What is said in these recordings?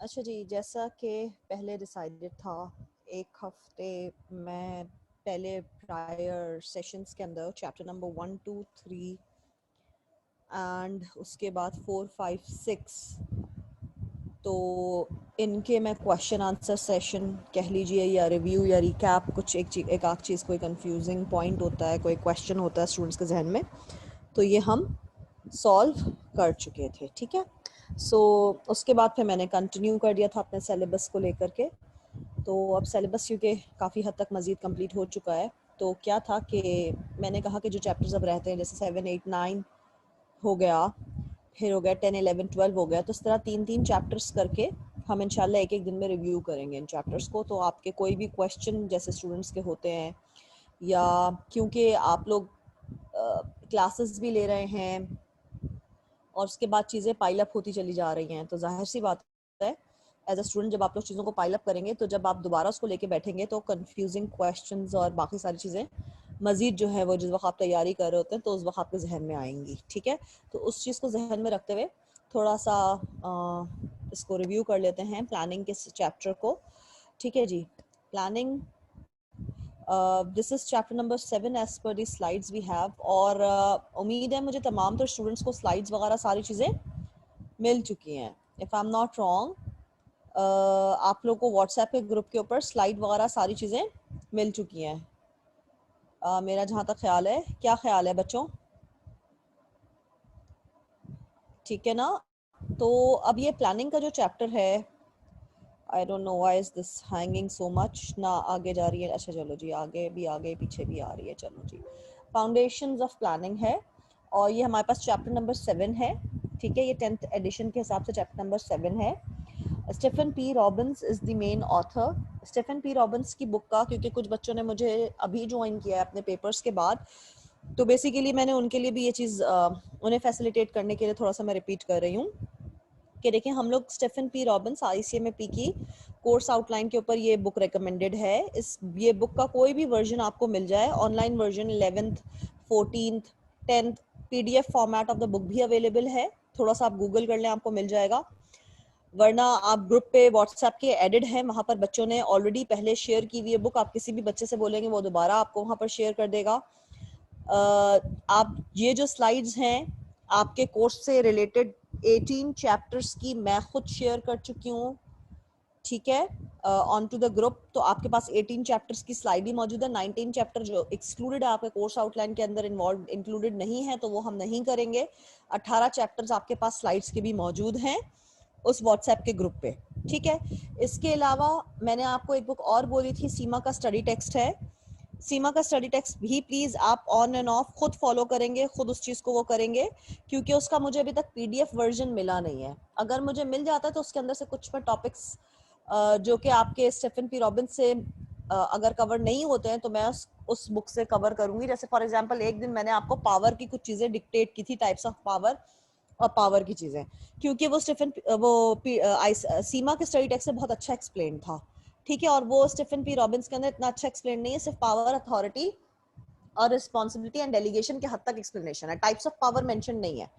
अच्छा जी, जैसा कि पहले डिसाइडेड था, एक हफ्ते मैं पहले प्रायर सेशंस के अंदर चैप्टर नंबर 1 2 3 एंड उसके बाद 4 5 6, तो इनके मैं क्वेश्चन आंसर सेशन कह लीजिए या रिव्यू या रिकैप, कुछ एक आध चीज़, कोई कंफ्यूजिंग पॉइंट होता है, कोई क्वेश्चन होता है स्टूडेंट्स के जहन में, तो ये हम सॉल्व कर चुके थे। ठीक है, सो उसके बाद फिर मैंने कंटिन्यू कर दिया था अपने सिलेबस को लेकर के। तो अब सिलेबस क्योंकि काफ़ी हद तक मज़ीद कंप्लीट हो चुका है, तो क्या था कि मैंने कहा कि जो चैप्टर्स अब रहते हैं, जैसे 7 8 9 हो गया, फिर हो गया 10 11 12 हो गया, तो इस तरह 3 3 चैप्टर्स करके हम इंशाल्लाह एक एक दिन में रिव्यू करेंगे इन चैप्टर्स को। तो आपके कोई भी क्वेश्चन जैसे स्टूडेंट्स के होते हैं, या क्योंकि आप लोग क्लासेस भी ले रहे हैं और उसके बाद चीज़ें पाइल अप होती चली जा रही हैं, तो जाहिर सी बात है एज अ स्टूडेंट जब आप लोग चीज़ों को पाइल अप करेंगे, तो जब आप दोबारा उसको लेके बैठेंगे तो कंफ्यूजिंग क्वेश्चंस और बाकी सारी चीज़ें मज़ीद जो है वो जिस वक्त आप तैयारी कर रहे होते हैं तो उस वक्त आपके जहन में आएंगी। ठीक है, तो उस चीज़ को जहन में रखते हुए थोड़ा सा इसको रिव्यू कर लेते हैं, प्लानिंग के चैप्टर को। ठीक है जी, planning, this is chapter number 7 as per the slides we have, और उम्मीद है मुझे तमाम तो स्टूडेंट्स को स्लाइड्स वगैरह सारी चीज़ें मिल चुकी हैं। If I am not wrong, आप लोग को व्हाट्सएप के ग्रुप के ऊपर स्लाइड वगैरह सारी चीज़ें मिल चुकी हैं, मेरा जहाँ तक ख्याल है। क्या ख्याल है बच्चों, ठीक है ना? तो अब ये प्लानिंग का जो चैप्टर है, I don't know why is this hanging so much, ना आगे जा रही है। अच्छा चलो जी, आगे पीछे भी आ रही है। चलो जी, फाउंडेशंस ऑफ प्लानिंग है, और ये हमारे पास चैप्टर नंबर 7 है। ठीक है, ये 10th एडिशन के हिसाब से चैप्टर नंबर 7 है। Stephen P Robbins is the main author. Stephen P Robbins की बुक का, क्योंकि कुछ बच्चों ने मुझे अभी ज्वाइन किया है अपने पेपर्स के बाद, तो बेसिकली मैंने उनके लिए भी ये चीज़ उन्हें फैसिलिटेट करने के लिए थोड़ा सा मैं रिपीट कर रही हूँ कि देखिए, हम लोग स्टीफन पी रॉबिन्स ICMAP की कोर्स आउटलाइन के ऊपर ये बुक रिकमेंडेड है। ये बुक का कोई भी वर्जन आपको मिल जाए, online version 11th 14th 10th PDF format of the book भी अवेलेबल है। थोड़ा सा आप गूगल कर लें, आपको मिल जाएगा, वरना आप ग्रुप पे व्हाट्सएप के एडेड हैं, वहाँ पर बच्चों ने ऑलरेडी पहले शेयर की हुई है बुक। आप किसी भी बच्चे से बोलेंगे वो दोबारा आपको वहाँ पर शेयर कर देगा। आप ये जो स्लाइड्स हैं आपके कोर्स से रिलेटेड 18 चैप्टर्स की मैं खुद शेयर कर चुकी हूँ। ठीक है, ऑन टू द ग्रुप, तो आपके पास 18 चैप्टर्स की स्लाइड भी मौजूद है। 19 चैप्टर जो एक्सक्लूडेड है, आपके कोर्स आउटलाइन के अंदर इन्वॉल्व इंक्लूडेड नहीं है, तो वो हम नहीं करेंगे। 18 चैप्टर्स आपके पास स्लाइड्स के भी मौजूद हैं उस व्हाट्सएप के ग्रुप पे। ठीक है, इसके अलावा मैंने आपको एक बुक और बोली थी, सीमा का स्टडी टेक्स्ट है। सीमा का स्टडी टेक्स्ट भी प्लीज़ आप ऑन एंड ऑफ खुद फॉलो करेंगे, खुद उस चीज़ को वो करेंगे, क्योंकि उसका मुझे अभी तक PDF वर्जन मिला नहीं है। अगर मुझे मिल जाता है तो उसके अंदर से कुछ पर टॉपिक्स जो कि आपके स्टीफन पी रॉबिन्स से अगर कवर नहीं होते हैं, तो मैं उस बुक से कवर करूंगी। जैसे फॉर एग्जांपल एक दिन मैंने आपको पावर की कुछ चीज़ें डिक्टेट की थी, टाइप्स ऑफ पावर और पावर की चीज़ें, क्योंकि वो सीमा के स्टडी टेक्स्ट से बहुत अच्छा एक्सप्लेन था। ठीक है, और वो स्टीफन पी रॉबिन्स के अंदर इतना अच्छा एक्सप्लेन नहीं है, सिर्फ पावर, अथॉरिटी और रिस्पॉन्सिबिलिटी एंड डेलीगेशन के हद तक एक्सप्लेनेशन है, टाइप्स ऑफ पावर मेंशन नहीं है।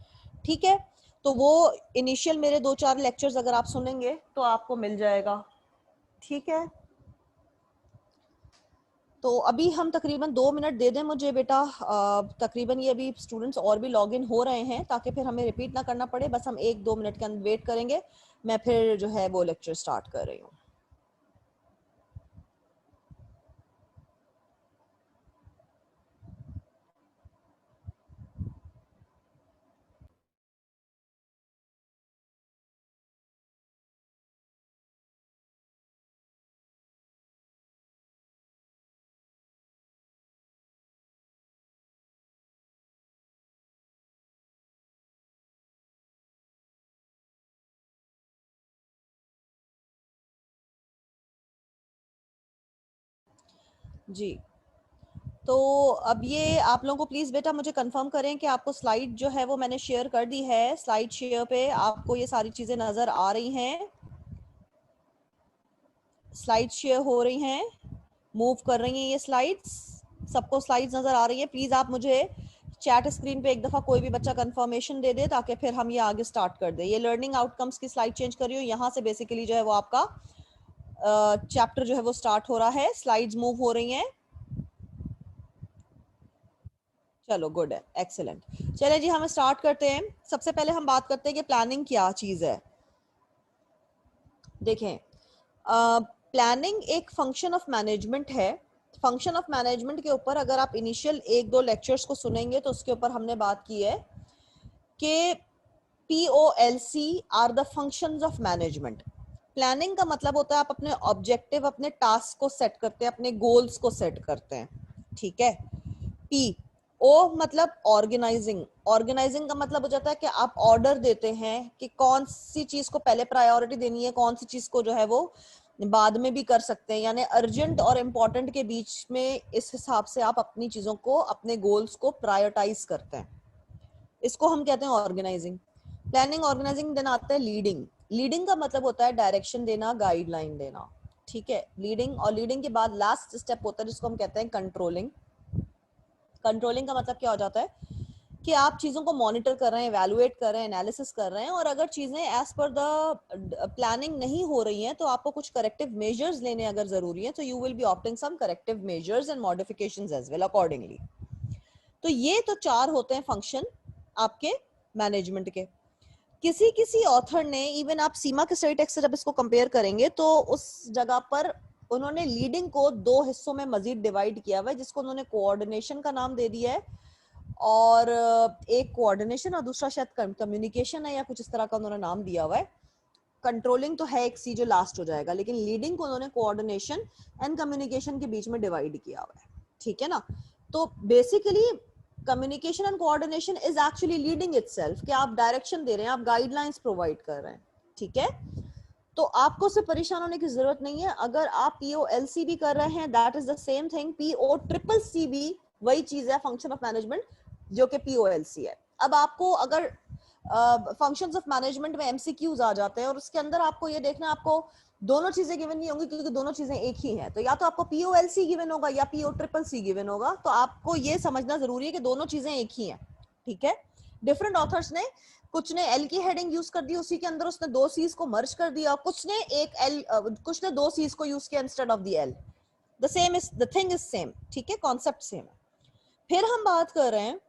ठीक है, तो वो इनिशियल मेरे 2 4 लेक्चर्स अगर आप सुनेंगे तो आपको मिल जाएगा। ठीक है, तो अभी हम तकरीबन 2 मिनट दे दें मुझे बेटा, तकरीबन ये अभी स्टूडेंट्स और भी लॉग इन हो रहे हैं, ताकि फिर हमें रिपीट ना करना पड़े। बस हम 1 2 मिनट के अंदर वेट करेंगे, मैं फिर जो है वो लेक्चर स्टार्ट कर रही हूँ। जी, तो अब ये आप लोगों को प्लीज़ बेटा मुझे कंफर्म करें कि आपको स्लाइड जो है वो मैंने शेयर कर दी है। स्लाइड शेयर पे आपको ये सारी चीज़ें नज़र आ रही हैं, स्लाइड शेयर हो रही हैं, मूव कर रही हैं ये स्लाइड्स, सबको स्लाइड्स नज़र आ रही हैं। प्लीज़ आप मुझे चैट स्क्रीन पे एक दफा कोई भी बच्चा कंफर्मेशन दे दे ताकि फिर हम ये आगे स्टार्ट कर दे। ये लर्निंग आउटकम्स की स्लाइड चेंज कर रही हूँ, यहाँ से बेसिकली जो है वो आपका चैप्टर जो है वो स्टार्ट हो रहा है, स्लाइड्स मूव हो रही हैं। चलो गुड है, एक्सीलेंट। चले जी हम स्टार्ट करते हैं। सबसे पहले हम बात करते हैं कि प्लानिंग क्या चीज है। देखें, प्लानिंग एक फंक्शन ऑफ मैनेजमेंट है। फंक्शन ऑफ मैनेजमेंट के ऊपर अगर आप इनिशियल एक दो लेक्चर्स को सुनेंगे तो उसके ऊपर हमने बात की है कि POLC are the functions of management. Planning का मतलब होता है आप अपने ऑब्जेक्टिव, अपने टास्क को सेट करते हैं, अपने गोल्स को सेट करते हैं, ठीक है। PO मतलब ऑर्गेनाइजिंग। ऑर्गेनाइजिंग का मतलब हो जाता है कि आप ऑर्डर देते हैं कि कौन सी चीज को पहले प्रायोरिटी देनी है, कौन सी चीज को जो है वो बाद में भी कर सकते हैं, यानी अर्जेंट और इम्पोर्टेंट के बीच में इस हिसाब से आप अपनी चीजों को, अपने गोल्स को प्रायोरिटाइज करते हैं। इसको हम कहते हैं ऑर्गेनाइजिंग। प्लानिंग, ऑर्गेनाइजिंग, देन आता है लीडिंग। लीडिंग का मतलब होता है डायरेक्शन देना, गाइडलाइन देना, ठीक है। लीडिंग, और लीडिंग के बाद लास्ट स्टेप होता है जिसको हम कहते हैं कंट्रोलिंग। कंट्रोलिंग का मतलब क्या हो जाता है कि आप चीजों को मॉनिटर कर रहे हैं, एवेलुएट कर रहे हैं, एनालिसिस कर रहे हैं, और अगर चीजें एज पर द प्लानिंग नहीं हो रही हैं तो आपको कुछ करेक्टिव मेजर्स लेने अगर जरूरी है तो you will be opting some corrective measures and modifications as well accordingly. तो ये तो चार होते हैं फंक्शन आपके मैनेजमेंट के। किसी किसी ऑथर ने, इवन आप सीमा के स्टडी टेक्स्ट से जब इसको कंपेयर करेंगे तो उस जगह पर उन्होंने लीडिंग को दो हिस्सों में मजीद डिवाइड किया हुआ है, जिसको उन्होंने कोऑर्डिनेशन का नाम दे दिया है, और एक कोऑर्डिनेशन और दूसरा शायद कम्युनिकेशन है या कुछ इस तरह का उन्होंने नाम दिया हुआ है। कंट्रोलिंग तो है एक सी जो लास्ट हो जाएगा, लेकिन लीडिंग को उन्होंने कोऑर्डिनेशन एंड कम्युनिकेशन के बीच में डिवाइड किया हुआ है, ठीक है ना। तो basically communication and coordination is actually leading itself, कि आप डायरेक्शन दे रहे हैं, आप गाइडलाइंस प्रोवाइड कर रहे हैं, ठीक है। तो आपको उससे परेशान होने की जरूरत नहीं है। अगर आप POLC भी कर रहे हैं, that is the same thing. POCCC भी वही चीज है, फंक्शन ऑफ मैनेजमेंट, जो कि POLC है। अब आपको अगर फंक्शंस ऑफ मैनेजमेंट में MCQs आ जाते हैं और उसके अंदर आपको ये देखना, आपको दोनों चीजें गिवन नहीं होंगी क्योंकि दोनों चीजें एक ही हैं, तो या तो आपको POLC गिवन होगा या POCCC गिवन होगा। तो आपको ये समझना जरूरी है कि दोनों चीजें एक ही हैं, ठीक है। डिफरेंट ऑथर्स ने, कुछ ने L की हेडिंग यूज कर दी, उसी के अंदर उसने दो C's को मर्ज कर दिया, कुछ ने कुछ ने दो C's को यूज किया instead of the L। The same is the thing is same, ठीक है, कॉन्सेप्ट सेम है। फिर हम बात कर रहे हैं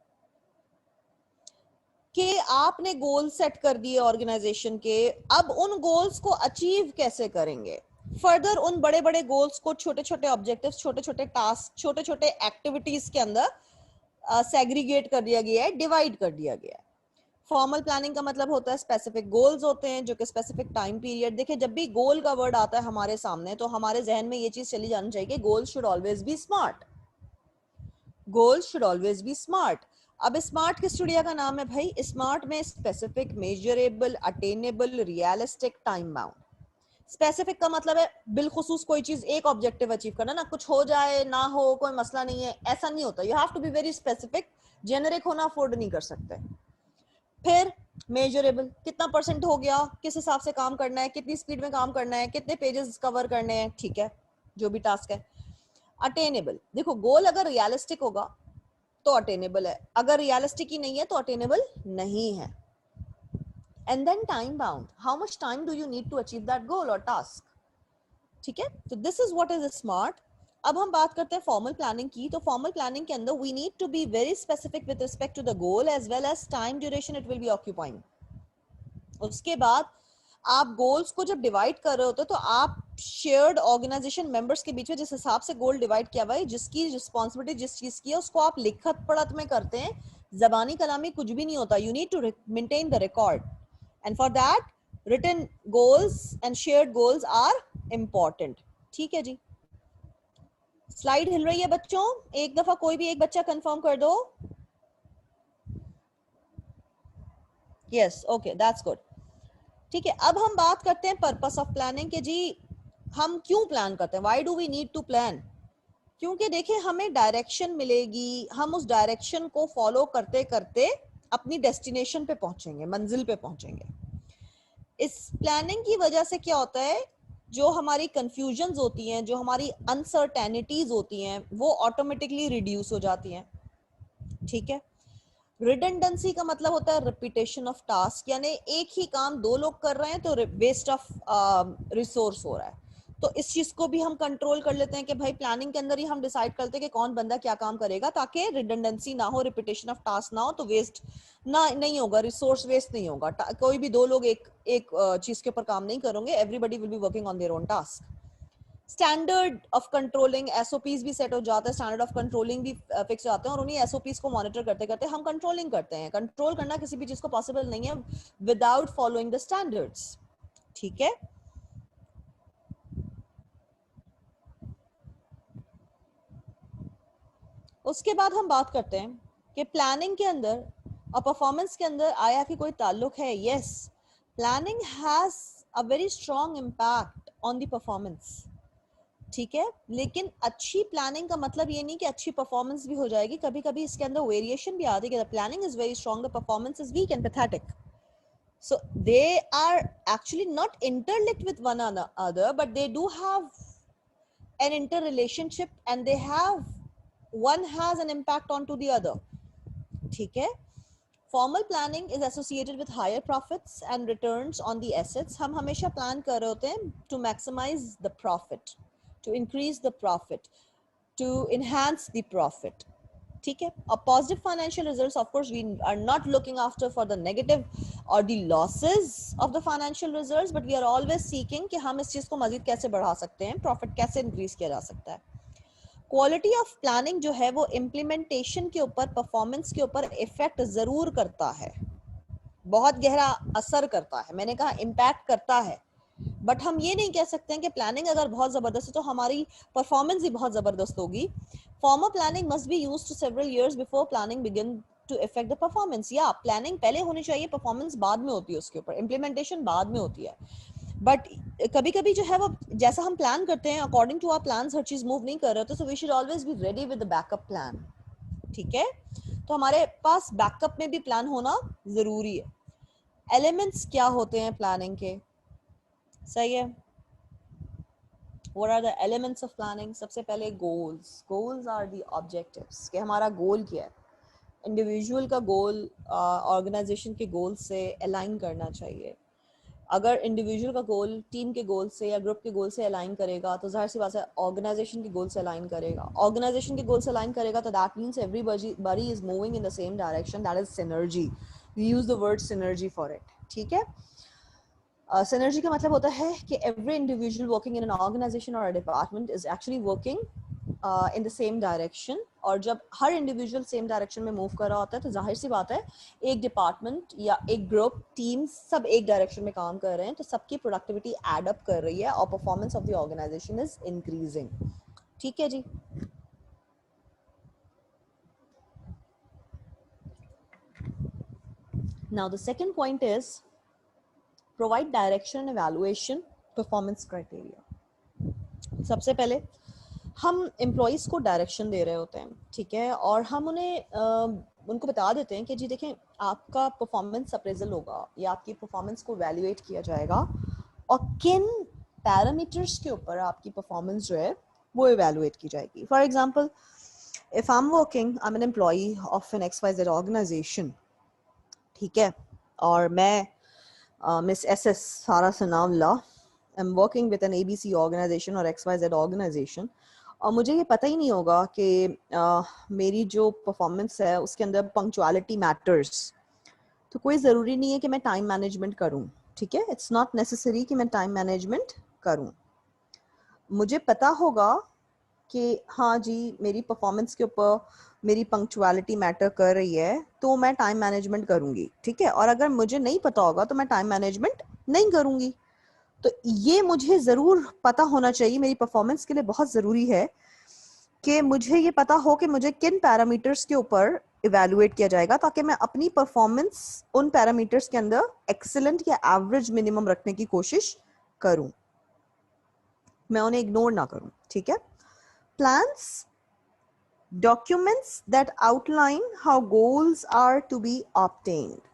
कि आपने गोल सेट कर दिए ऑर्गेनाइजेशन के, अब उन गोल्स को अचीव कैसे करेंगे। फर्दर उन बड़े बड़े गोल्स को छोटे छोटे ऑब्जेक्टिव्स, छोटे छोटे टास्क, छोटे छोटे एक्टिविटीज के अंदर सेग्रीगेट कर दिया गया है, डिवाइड कर दिया गया है। फॉर्मल प्लानिंग का मतलब होता है स्पेसिफिक गोल्स होते हैं जो कि स्पेसिफिक टाइम पीरियड। देखिए, जब भी गोल का वर्ड आता है हमारे सामने तो हमारे जहन में ये चीज चली जानी चाहिए कि goal should always B smart. Goal should always B smart. अब स्मार्ट किस चिड़िया का नाम है भाई? स्मार्ट में specific, measurable, attainable, realistic, time bound. Specific का मतलब है बिलखुसूस कोई चीज, एक ऑब्जेक्टिव अचीव करना, ना कुछ हो जाए ना हो कोई मसला नहीं है, ऐसा नहीं होता। You have to be very specific, generic होना अफोर्ड नहीं कर सकते। फिर मेजरेबल, कितना परसेंट हो गया, किस हिसाब से काम करना है, कितनी स्पीड में काम करना है, कितने पेजेस कवर करने हैं, ठीक है, जो भी टास्क है। अटेनेबल, देखो गोल अगर रियलिस्टिक होगा तो अटेनेबल है, अगर रियलिस्टिक ही नहीं है तो अटेनेबल नहीं है। And then time bound, how much time do you need to achieve that goal और टास्क, ठीक है। तो this is what is SMART. अब हम बात करते हैं फॉर्मल प्लानिंग की। तो फॉर्मल प्लानिंग के अंदर we need to be very specific with respect to the goal as well as time duration it will be occupying. उसके बाद आप गोल्स को जब डिवाइड कर रहे होते हो तो आप शेयर्ड ऑर्गेनाइजेशन मेंबर्स के बीच में जिस हिसाब से गोल डिवाइड किया हुआ है, जिसकी रिस्पॉन्सिबिलिटी जिस चीज की है, उसको आप लिखत पढ़त में करते हैं। जबानी कलामी कुछ भी नहीं होता। You need to maintain the record and for that written goals and shared goals are important, ठीक है जी। स्लाइड हिल रही है बच्चों? एक दफा कोई भी एक बच्चा कंफर्म कर दो। यस, ओके, दैट्स गुड, ठीक है। अब हम बात करते हैं पर्पस ऑफ प्लानिंग के जी, हम क्यों प्लान करते हैं, why do we need to plan. क्योंकि देखिए हमें डायरेक्शन मिलेगी, हम उस डायरेक्शन को फॉलो करते करते अपनी डेस्टिनेशन पे पहुंचेंगे, मंजिल पे पहुंचेंगे। इस प्लानिंग की वजह से क्या होता है, जो हमारी कंफ्यूजन्स होती हैं, जो हमारी अनसर्टेनिटीज होती हैं, वो ऑटोमेटिकली रिड्यूस हो जाती हैं, ठीक है। रिडंडेंसी का मतलब होता है रिपीटेशन ऑफ टास्क, यानी एक ही काम दो लोग कर रहे हैं तो वेस्ट ऑफ रिसोर्स हो रहा है। तो इस चीज को भी हम कंट्रोल कर लेते हैं कि भाई प्लानिंग के अंदर ही हम डिसाइड करते हैं कि कौन बंदा क्या काम करेगा, ताकि रिडंडेंसी ना हो, रिपीटेशन ऑफ टास्क ना हो, तो वेस्ट ना नहीं होगा, रिसोर्स वेस्ट नहीं होगा। कोई भी दो लोग एक एक चीज के ऊपर काम नहीं करेंगे, everybody will be working on their own task. Standard of controlling, SOPs भी सेट हो जाता है, स्टैंडर्ड ऑफ कंट्रोलिंग भी फिक्स हो जाते हैं, और उन्हीं एसओपीज को मॉनिटर करते करते हम कंट्रोलिंग करते हैं। कंट्रोल करना किसी भी चीज को पॉसिबल नहीं है विदाउट फॉलोइंग द स्टैंडर्ड्स। ठीक है, उसके बाद हम बात करते हैं कि प्लानिंग के अंदर और परफॉर्मेंस के अंदर आया कि कोई ताल्लुक है। Yes, planning has a very strong impact on the performance. ठीक है, लेकिन अच्छी प्लानिंग का मतलब ये नहीं कि अच्छी परफॉर्मेंस भी हो जाएगी, कभी कभी इसके अंदर वेरिएशन भी आती है। Planning is very strong, the performance is weak and pathetic, so they are actually not interlinked with one another, but they do have an interrelationship and they have, one has an impact onto the other. ठीक है, formal planning is associated with higher profits and returns on the assets. हम हमेशा plan कर रहे होते हैं to maximize the profit, to increase the profit, to enhance the profit. ठीक है, और positive financial results, of course we are not looking after for the negative or the losses of the financial results, but we are always seeking कि हम इस चीज को मजीद कैसे बढ़ा सकते हैं, प्रॉफिट कैसे इंक्रीज किया जा सकता है। क्वालिटी ऑफ प्लानिंग जो है वो इम्प्लीमेंटेशन के ऊपर, परफॉर्मेंस के ऊपर इफेक्ट जरूर करता है, बहुत गहरा असर करता है। मैंने कहा इम्पैक्ट करता है, बट हम ये नहीं कह सकते हैं कि प्लानिंग अगर बहुत जबरदस्त है तो हमारी परफॉर्मेंस भी बहुत जबरदस्त होगी। Formal planning must be used to several years before planning begin to affect the performance. या प्लानिंग पहले होनी चाहिए, परफॉर्मेंस बाद में होती है, उसके ऊपर इम्प्लीमेंटेशन बाद में होती है। बट कभी कभी जो है वो जैसा हम प्लान करते हैं अकॉर्डिंग टू आवर प्लान्स हर चीज मूव नहीं कर रहे होते, so we should always be ready with the backup plan. ठीक है, तो हमारे पास बैकअप में भी प्लान होना जरूरी है। एलिमेंट्स क्या होते हैं प्लानिंग के, सही है, what are the elements of planning? सबसे पहले goals, goals are the objectives, कि हमारा गोल क्या है। इंडिविजुअल का गोल ऑर्गेनाइजेशन के गोल से अलाइन करना चाहिए। अगर इंडिविजुअल का गोल टीम के गोल से या ग्रुप के गोल से अलाइन करेगा तो जाहिर सी बात है ऑर्गेनाइजेशन के गोल से अलाइन करेगा। ऑर्गेनाइजेशन के गोल से अलाइन करेगा तो that means everybody is moving in the same direction, that is synergy. We use the word synergy for it. ठीक है, सिनर्जी का मतलब होता है कि every individual working in an organisation or a department is actually working in the same direction. और जब हर इंडिविजुअल सेम डायरेक्शन में मूव कर रहा होता है तो जाहिर सी बात है एक डिपार्टमेंट या एक ग्रुप, टीम, सब एक डायरेक्शन में काम कर रहे हैं तो सबकी प्रोडक्टिविटी एड अप कर रही है और performance of the organisation is increasing. ठीक है जी, now the second point is provide direction and evaluation performance criteria. सबसे पहले हम एम्प्लॉयज़ को डायरेक्शन दे रहे होते हैं, ठीक है, और हम उनको बता देते हैं कि जी देखें आपका परफॉर्मेंस अप्रेजल होगा या आपकी परफॉर्मेंस को वैल्यूएट किया जाएगा और किन पैरामीटर्स के ऊपर आपकी परफॉर्मेंस जो है वो इवैल्यूएट की जाएगी। For example, if I am working, I am an employee of an XYZ organization, ठीक है, और मैं Miss SS Sara Sanaullah, I am working with an ABC organization और XYZ ऑर्गेनाइजेशन, और मुझे ये पता ही नहीं होगा कि मेरी जो परफॉर्मेंस है उसके अंदर पंक्चुअलिटी मैटर्स, तो कोई ज़रूरी नहीं है कि मैं टाइम मैनेजमेंट करूं। ठीक है, इट्स नॉट नेसेसरी कि मैं टाइम मैनेजमेंट करूं। मुझे पता होगा कि हाँ जी मेरी परफॉर्मेंस के ऊपर मेरी पंक्चुअलिटी मैटर कर रही है तो मैं टाइम मैनेजमेंट करूंगी। ठीक है, और अगर मुझे नहीं पता होगा तो मैं टाइम मैनेजमेंट नहीं करूंगी। तो ये मुझे ज़रूर पता होना चाहिए, मेरी परफॉर्मेंस के लिए बहुत ज़रूरी है कि मुझे ये पता हो कि मुझे किन पैरामीटर्स के ऊपर इवैल्यूएट किया जाएगा ताकि मैं अपनी परफॉर्मेंस उन पैरामीटर्स के अंदर एक्सीलेंट या एवरेज मिनिमम रखने की कोशिश करूं, मैं उन्हें इग्नोर ना करूं। ठीक है, plans documents that outline how goals are to be obtained.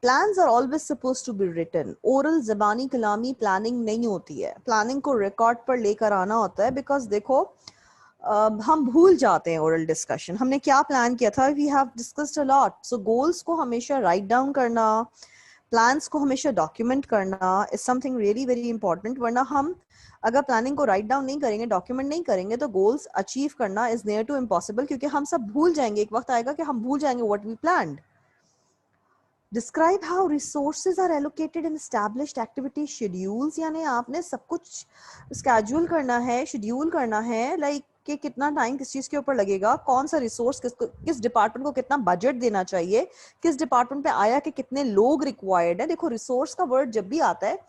Plans are always supposed to be written. Oral ज़बानी कलामी प्लानिंग नहीं होती है, प्लानिंग को रिकॉर्ड पर लेकर आना होता है। बिकॉज देखो हम भूल जाते हैं ओरल डिस्कशन, हमने क्या प्लान किया था, we have discussed a lot. So goals को हमेशा राइट डाउन करना, प्लान्स को हमेशा डॉक्यूमेंट करना is something really very important. वरना हम अगर प्लानिंग को राइट डाउन नहीं करेंगे, डॉक्यूमेंट नहीं करेंगे, तो गोल्स अचीव करना इज नियर टू इम्पॉसिबल, क्योंकि हम सब भूल जाएंगे. एक वक्त आएगा कि हम भूल जाएंगे what we planned. Describe how resources are allocated in established activity schedules. यानी आपने सब कुछ schedule करना है, schedule करना है, like कि कितना टाइम किस चीज के ऊपर लगेगा, कौन सा रिसोर्स किस डिपार्टमेंट को कितना बजट देना चाहिए, किस डिपार्टमेंट पे आया कि कितने लोग रिक्वायर्ड है. देखो रिसोर्स का वर्ड जब भी आता है,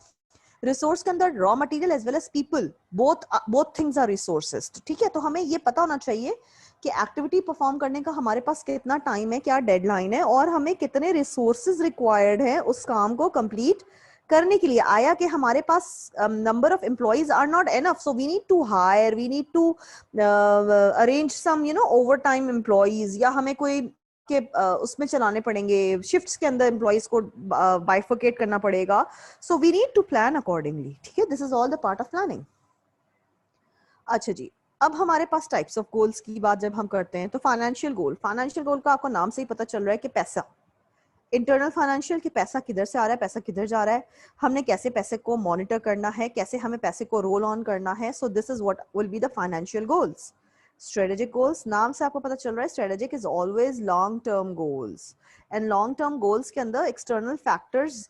रिसोर्स के अंदर raw material as well as people, both things are resources. ठीक है, तो हमें ये पता होना चाहिए कि एक्टिविटी परफॉर्म करने का हमारे पास कितना टाइम है, क्या डेडलाइन है, और हमें कितने रिसोर्सेज रिक्वायर्ड है उस काम को कंप्लीट करने के लिए. आया कि हमारे पास number of employees are not enough, so we need to hire, we need to arrange some overtime employees, या हमें कोई के उसमें चलाने पड़ेंगे, शिफ्ट्स के अंदर एम्प्लॉइज को बाइफर्केट करना पड़ेगा. So we need to plan accordingly. ठीक है, this is all the part of planning. अच्छा जी, अब हमारे पास टाइप्स ऑफ गोल्स की बात जब हम करते हैं, तो फाइनेंशियल गोल का आपको नाम से ही पता चल रहा है कि पैसा, इंटरनल फाइनेंशियल, कि पैसा किधर से आ रहा है, पैसा किधर जा रहा है, हमने कैसे पैसे को मॉनिटर करना है, कैसे हमें पैसे को रोल ऑन करना है. So this is what will be the financial goals. Strategic goals, नाम से आपको पता चल रहा है, strategic is always long term goals. And long term goals के अंदर एक्सटर्नल फैक्टर्स,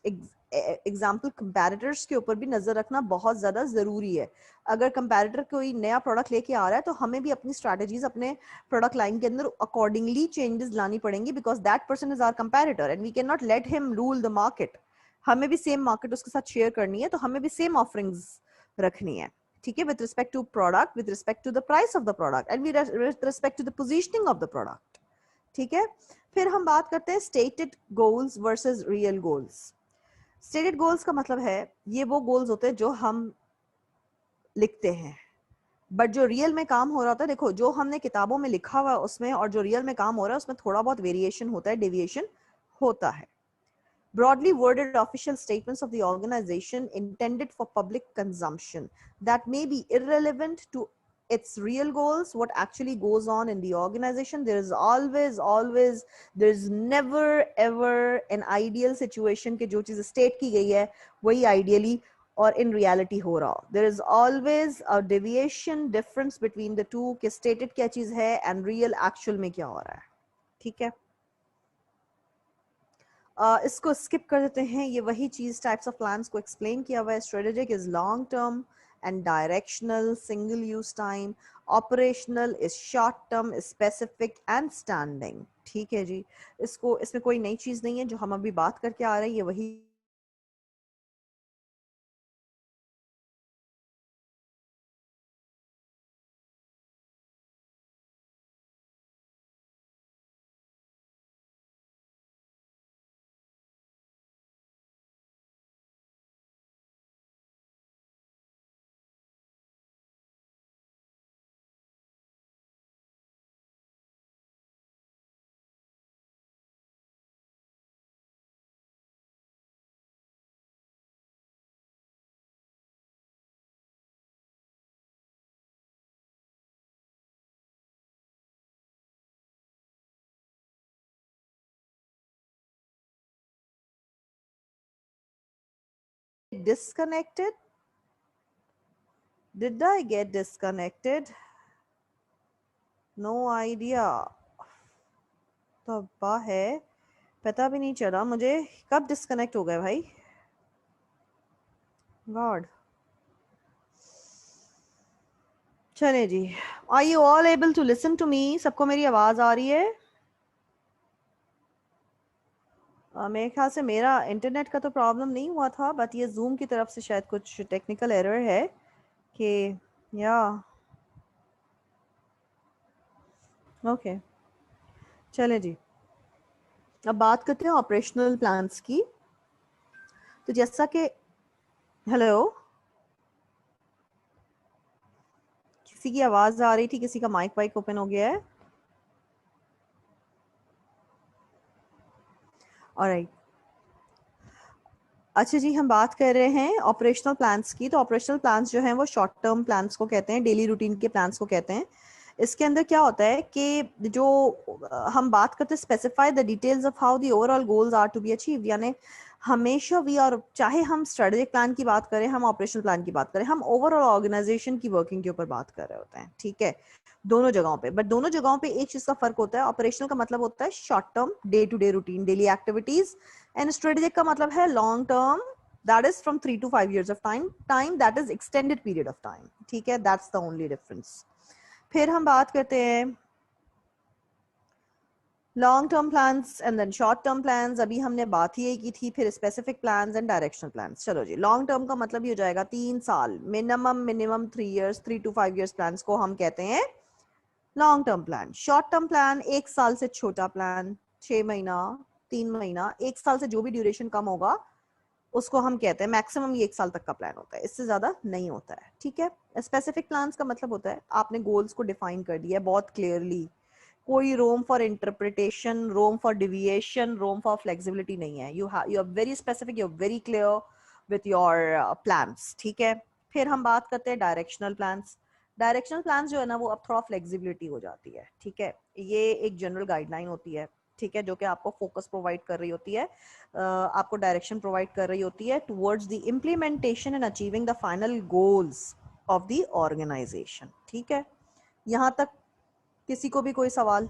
एग्जाम्पल कंपैरेटर्स के ऊपर भी नजर रखना बहुत ज्यादा जरूरी है. अगर कंपैरेटर कोई नया प्रोडक्ट लेके आ रहा है, तो हमें भी अपनी स्ट्रेटेजीज अपने प्रोडक्ट लाइन के अंदर अकॉर्डिंगली चेंजेस लानी पड़ेंगी, because that person is our comparator and we can not let him rule the market. हमें भी सेम मार्केट उसके साथ शेयर करनी है, तो हमें भी सेम ऑफरिंग्स रखनी है. ठीक है, with respect to product, with respect to the price of the product, and with respect to the positioning of the product. ठीक है, फिर हम बात करते हैं stated goals versus real goals. Stated goals का मतलब है ये वो गोल्स होते हैं जो हम लिखते हैं, बट जो रियल में काम हो रहा होता है, देखो जो हमने किताबों में लिखा हुआ है उसमें और जो रियल में काम हो रहा है उसमें थोड़ा बहुत वेरिएशन होता है, डेविएशन होता है. Broadly worded official statements of the organization intended for public consumption that may be irrelevant to its real goals, what actually goes on in the organization. There is always, there is never ever an ideal situation कि जो चीज़ state की गई है वही ideally और in reality हो रहा. There is always a deviation, difference between the two कि stated क्या चीज़ है and real actual में क्या हो रहा है. ठीक है, इसको स्किप कर देते हैं, ये वही चीज टाइप्स ऑफ प्लान्स को एक्सप्लेन किया हुआ है. Strategic is long term and directional, single use time. Operational is short term, specific and standing. ठीक है जी, इसको इसमें कोई नई चीज नहीं है, जो हम अभी बात करके आ रहे हैं ये वही disconnected. Did I get disconnected? No idea. तब्बा है, पता भी नहीं चला मुझे कब डिस्कनेक्ट हो गए भाई. गॉड. चले जी, are you all able to listen to me? सबको मेरी आवाज आ रही है? मेरे ख्याल से मेरा इंटरनेट का तो प्रॉब्लम नहीं हुआ था, बट ये जूम की तरफ से शायद कुछ टेक्निकल एरर है कि या ओके. चले जी, अब बात करते हैं ऑपरेशनल प्लान्स की. तो जैसा कि हेलो, किसी की आवाज आ रही थी, किसी का माइक वाइक ओपन हो गया है. ऑलराइट, अच्छा जी, हम बात कर रहे हैं ऑपरेशनल प्लान्स की. तो ऑपरेशनल प्लान्स जो हैं वो शॉर्ट टर्म प्लान्स को कहते हैं, डेली रूटीन के प्लान्स को कहते हैं. इसके अंदर क्या होता है कि जो हम बात करते हैं specify the details of how the overall goals are to be achieve, यानी हमेशा वी आर, चाहे हम स्ट्रेटेजिक प्लान की बात करें, हम ऑपरेशनल प्लान की बात करें, हम ओवरऑल ऑर्गेनाइजेशन की वर्किंग के ऊपर बात कर रहे होते हैं, ठीक है, दोनों जगहों पे। बट दोनों जगहों पे एक चीज का फर्क होता है, ऑपरेशनल का मतलब होता है short term day to day routine daily activities, and strategic का मतलब है long term, that is from 3 to 5 years of time that is extended period of time, ठीक है, that's the only difference। फिर हम बात करते हैं long term plans and then short term plans, अभी हमने बात ही की थी। फिर specific plans and directional plans. चलो जी, लॉन्ग टर्म का मतलब ही हो जाएगा 3 साल, minimum 3 years, 3 to 5 years plans को हम कहते हैं long term plan. Short term plan 1 साल से छोटा प्लान, 6 महीना, 3 महीना, 1 साल से जो भी ड्यूरेशन कम होगा उसको हम कहते हैं मैक्सिमम ये 1 साल तक का प्लान होता है, इससे ज्यादा नहीं होता है, ठीक है। स्पेसिफिक प्लान्स का मतलब होता है आपने गोल्स को डिफाइन कर दिया है बहुत क्लियरली, कोई room for interpretation, room for deviation, room for flexibility नहीं है। You are very specific, you are very clear with your plans, ठीक है। फिर हम बात करते हैं डायरेक्शनल प्लान्स। डायरेक्शनल प्लान्स जो है ना वो अब थोड़ा फ्लेक्सिबिलिटी हो जाती है, ठीक है। ये एक जनरल गाइडलाइन होती है, ठीक है, जो कि आपको फोकस प्रोवाइड कर रही होती है, आपको डायरेक्शन प्रोवाइड कर रही होती है towards the implementation and achieving the final goals of the organization, ठीक है। यहाँ तक किसी को भी कोई सवाल?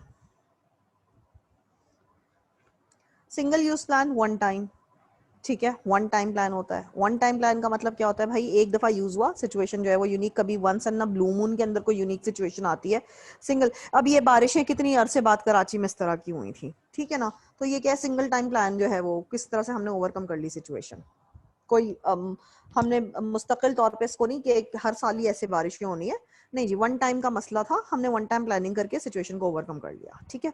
Single use plan one time, ठीक है, वन टाइम प्लान होता है। वन टाइम प्लान का मतलब क्या होता है भाई, एक दफा यूज हुआ, सिचुएशन जो है वो यूनिक, कभी once in a blue moon के अंदर कोई यूनिक सिचुएशन आती है, सिंगल। अब ये बारिशें कितनी अरसे बाद कराची में इस तरह की हुई थी, ठीक है ना, तो ये क्या सिंगल टाइम प्लान जो है वो किस तरह से हमने ओवरकम कर ली सिचुएशन। कोई हमने मुस्तकिल तौर पे इसको नहीं कि हर साल ही ऐसे बारिशें होनी है, नहीं जी, वन टाइम का मसला था, हमने वन टाइम प्लानिंग करके सिचुएशन को ओवरकम कर लिया, ठीक है।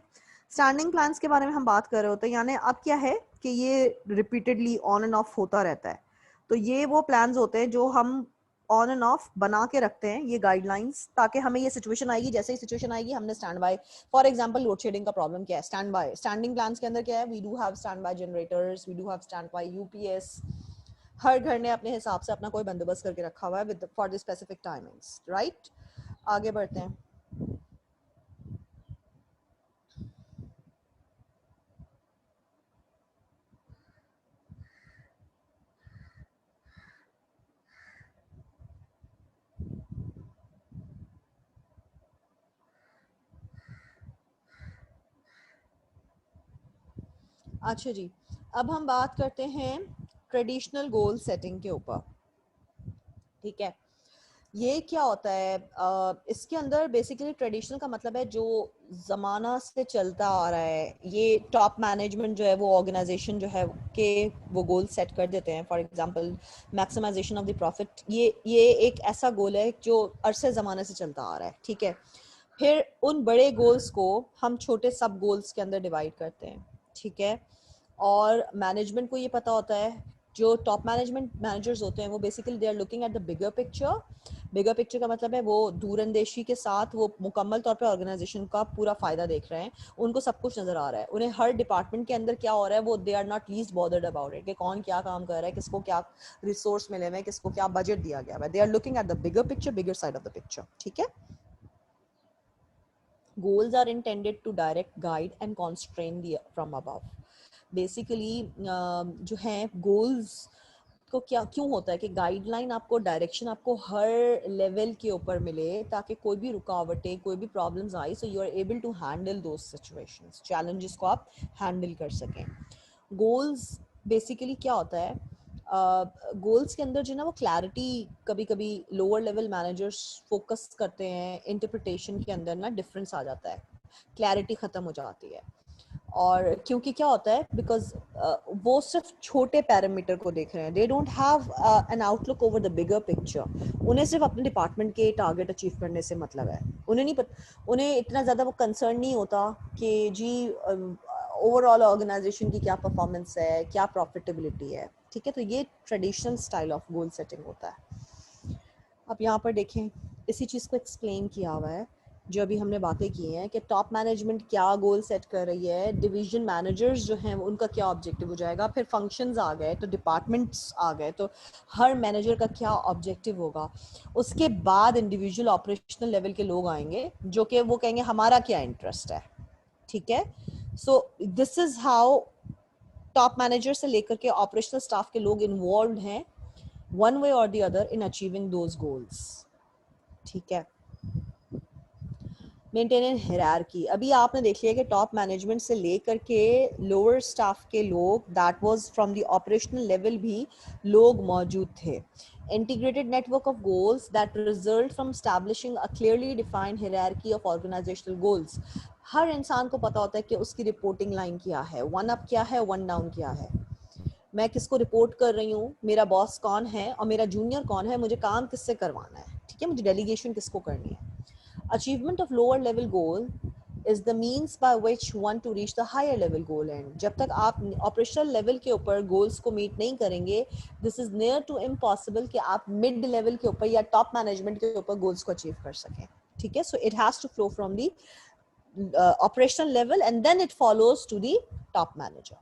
स्टैंडिंग प्लान्स के बारे में हम बात कर रहे होते हैं, यानी अब क्या है कि ये रिपीटेडली ऑन एंड ऑफ होता रहता है, तो ये वो प्लान्स होते हैं जो हम ऑन एंड ऑफ बना के रखते हैं, ये गाइडलाइंस, ताकि हमें ये सिचुएशन आएगी, जैसे ही सिचुएशन आएगी हमने stand by. For example load shedding का प्रॉब्लम क्या है, स्टैंड बाय। स्टैंडिंग प्लान्स के अंदर क्या है, we do have standby generators, we do have standby UPS. हर घर ने अपने हिसाब से अपना कोई बंदोबस्त करके रखा हुआ है with for the specific timings, right. आगे बढ़ते हैं। अच्छा जी, अब हम बात करते हैं ट्रेडिशनल गोल सेटिंग के ऊपर, ठीक है। ये क्या होता है, इसके अंदर बेसिकली ट्रेडिशनल का मतलब है जो ज़माना से चलता आ रहा है, ये टॉप मैनेजमेंट जो है वो ऑर्गेनाइजेशन जो है के वो गोल सेट कर देते हैं। For example maximization of the profit, ये एक ऐसा गोल है जो अरसे ज़माने से चलता आ रहा है, ठीक है। फिर उन बड़े गोल्स को हम छोटे सब गोल्स के अंदर डिवाइड करते हैं, ठीक है। और मैनेजमेंट को ये पता होता है, जो टॉप मैनेजमेंट मैनेजर्स होते हैं वो basically they are looking at the bigger picture. Bigger picture का मतलब है वो दूरअंदेशी के साथ वो मुकम्मल तौर पे ऑर्गेनाइजेशन का पूरा फायदा देख रहे हैं, उनको सब कुछ नजर आ रहा है, उन्हें हर डिपार्टमेंट के अंदर क्या हो रहा है वो they are not least bothered about it, कि कौन क्या काम कर रहा है, किसको क्या रिसोर्स मिले हुए हैं, किसको क्या बजट दिया गया है। They are looking at the bigger picture, bigger side of the picture, ठीक है। goals are intended to direct guide and constrain the from above। Basically जो है गोल्स को क्या क्यों होता है कि गाइडलाइन आपको, डायरेक्शन आपको हर लेवल के ऊपर मिले, ताकि कोई भी रुकावटें, कोई भी प्रॉब्लम्स आई, so you are able to handle those situations, challenges को आप हैंडल कर सकें। गोल्स बेसिकली क्या होता है, गोल्स के अंदर जो ना वो क्लैरिटी, कभी कभी लोअर लेवल मैनेजर्स फोकस करते हैं, इंटरप्रिटेशन के अंदर ना डिफरेंस आ जाता है, क्लैरिटी ख़त्म हो जाती है। और क्योंकि क्या होता है, बिकॉज वो सिर्फ छोटे पैरामीटर को देख रहे हैं, they don't have an outlook over the bigger picture. उन्हें सिर्फ अपने डिपार्टमेंट के टारगेट अचीव करने से मतलब है, उन्हें नहीं उन्हें इतना ज़्यादा वो कंसर्न नहीं होता कि जी ओवरऑल ऑर्गेनाइजेशन की क्या परफॉर्मेंस है, क्या प्रॉफिटेबिलिटी है, ठीक है। तो ये traditional style of goal setting होता है। अब यहाँ पर देखें, इसी चीज़ को एक्सप्लेन किया हुआ है जो अभी हमने बातें की हैं कि टॉप मैनेजमेंट क्या गोल सेट कर रही है, डिवीजन मैनेजर्स जो हैं उनका क्या ऑब्जेक्टिव हो जाएगा, फिर फंक्शंस आ गए तो डिपार्टमेंट्स आ गए तो हर मैनेजर का क्या ऑब्जेक्टिव होगा, उसके बाद इंडिविजुअल ऑपरेशनल लेवल के लोग आएंगे जो कि वो कहेंगे हमारा क्या इंटरेस्ट है, ठीक है। So this is how top manager से लेकर के ऑपरेशनल स्टाफ के लोग इन्वॉल्व हैं वन वे और the other in achieving those goals, ठीक है। मेंटेन हायरार्की, अभी आपने देख लिया कि टॉप मैनेजमेंट से लेकर के लोअर स्टाफ के लोग, that was from the operational level भी लोग मौजूद थे। integrated network of goals that result from establishing a clearly defined hierarchy of organizational goals. हर इंसान को पता होता है कि उसकी रिपोर्टिंग लाइन क्या है, वन अप क्या है, वन डाउन क्या है, मैं किसको रिपोर्ट कर रही हूँ, मेरा बॉस कौन है और मेरा जूनियर कौन है, मुझे काम किससे करवाना है, ठीक है, मुझे डेलीगेशन किसको करनी है। Achievement of lower level goal is the means by which one to reach the higher level goal end. जब तक आप ऑपरेशनल लेवल के ऊपर गोल्स को मीट नहीं करेंगे, this is near to impossible कि आप मिड लेवल के ऊपर या टॉप मैनेजमेंट के ऊपर गोल्स को अचीव कर सकें, ठीक है। So it has to flow from the operational level and then it follows to the top manager,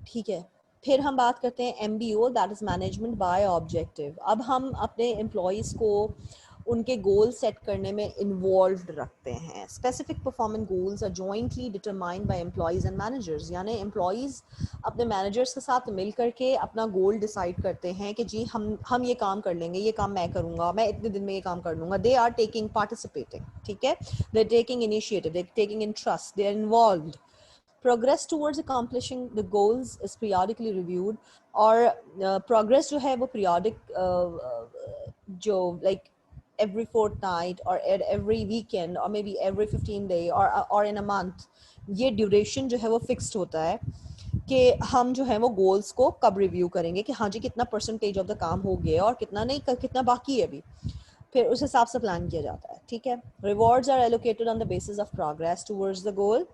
ठीक है। फिर हम बात करते हैं MBO, that is management by objective. अब हम अपने एम्प्लॉयज़ को उनके गोल सेट करने में इन्वॉल्व रखते हैं। Specific performance goals are jointly determined by employees and managers, यानी एम्प्लॉयज़ अपने मैनेजर्स के साथ मिल करके अपना गोल डिसाइड करते हैं कि जी हम ये काम कर लेंगे, ये काम मैं करूँगा, मैं इतने दिन में ये काम कर लूँगा। दे आर टेकिंग पार्टिसिपेटिंग, ठीक है, they are taking initiative, they are taking interest, they are involved. Progress towards accomplishing the goals is periodically reviewed, और progress जो है वो periodic जो like every fortnight or every weekend or maybe every 15 day or in a month, ये duration जो है वो fixed होता है कि हम जो है वो गोल्स को कब रिव्यू करेंगे कि हाँ जी कितना परसेंटेज ऑफ द काम हो गया और कितना नहीं, कितना बाकी है अभी, फिर उस हिसाब से प्लान किया जाता है, ठीक है। Rewards are allocated on the basis of progress towards the goal.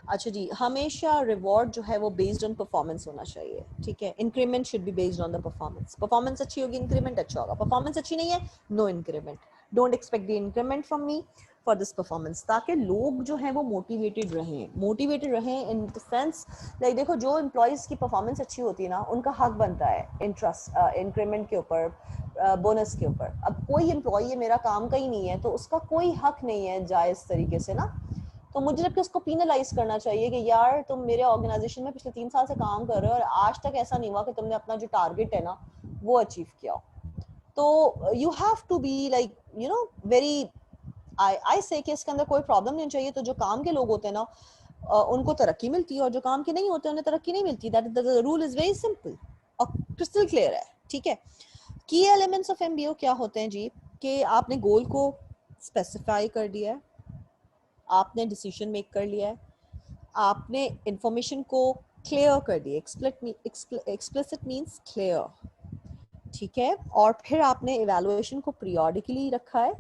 अच्छा जी, हमेशा रिवॉर्ड जो है वो बेस्ड ऑन परफॉर्मेंस होना चाहिए, ठीक है। Increment should be based on the performance, performance अच्छी होगी इंक्रीमेंट अच्छा होगा, परफॉर्मेंस अच्छी नहीं है no increment, don't expect the increment from me for this performance, ताकि लोग जो हैं वो मोटिवेटेड रहें इन द सेंस लाइक देखो जो एम्प्लॉयज़ की परफॉर्मेंस अच्छी होती है ना उनका हक बनता है इंटरेस्ट इंक्रीमेंट के ऊपर, बोनस के ऊपर। अब कोई एम्प्लॉय मेरा काम का ही नहीं है तो उसका कोई हक नहीं है जायज़ तरीके से ना, तो मुझे लगता है उसको पीनलाइज करना चाहिए कि यार तुम मेरे ऑर्गेनाइजेशन में पिछले 3 साल से काम कर रहे हो और आज तक ऐसा नहीं हुआ कि तुमने अपना जो टारगेट है ना वो अचीव किया। तो you have to be like you know very, I say कि इसके अंदर कोई प्रॉब्लम नहीं चाहिए। तो जो काम के लोग होते हैं ना उनको तरक्की मिलती है और जो काम के नहीं होते उन्हें तरक्की नहीं मिलती। That the rule is very simple और क्रिस्टल क्लियर है, ठीक है। की एलिमेंट्स ऑफ एमबीओ क्या होते हैं जी, कि आपने गोल को स्पेसिफाई कर दिया है, आपने डिसीजन मेक कर लिया है, आपने इंफॉर्मेशन को क्लियर कर दिया, एक्सप्लिसिट मींस क्लियर, ठीक है। और फिर आपने इवैल्यूएशन को पीरियोडिकली रखा है।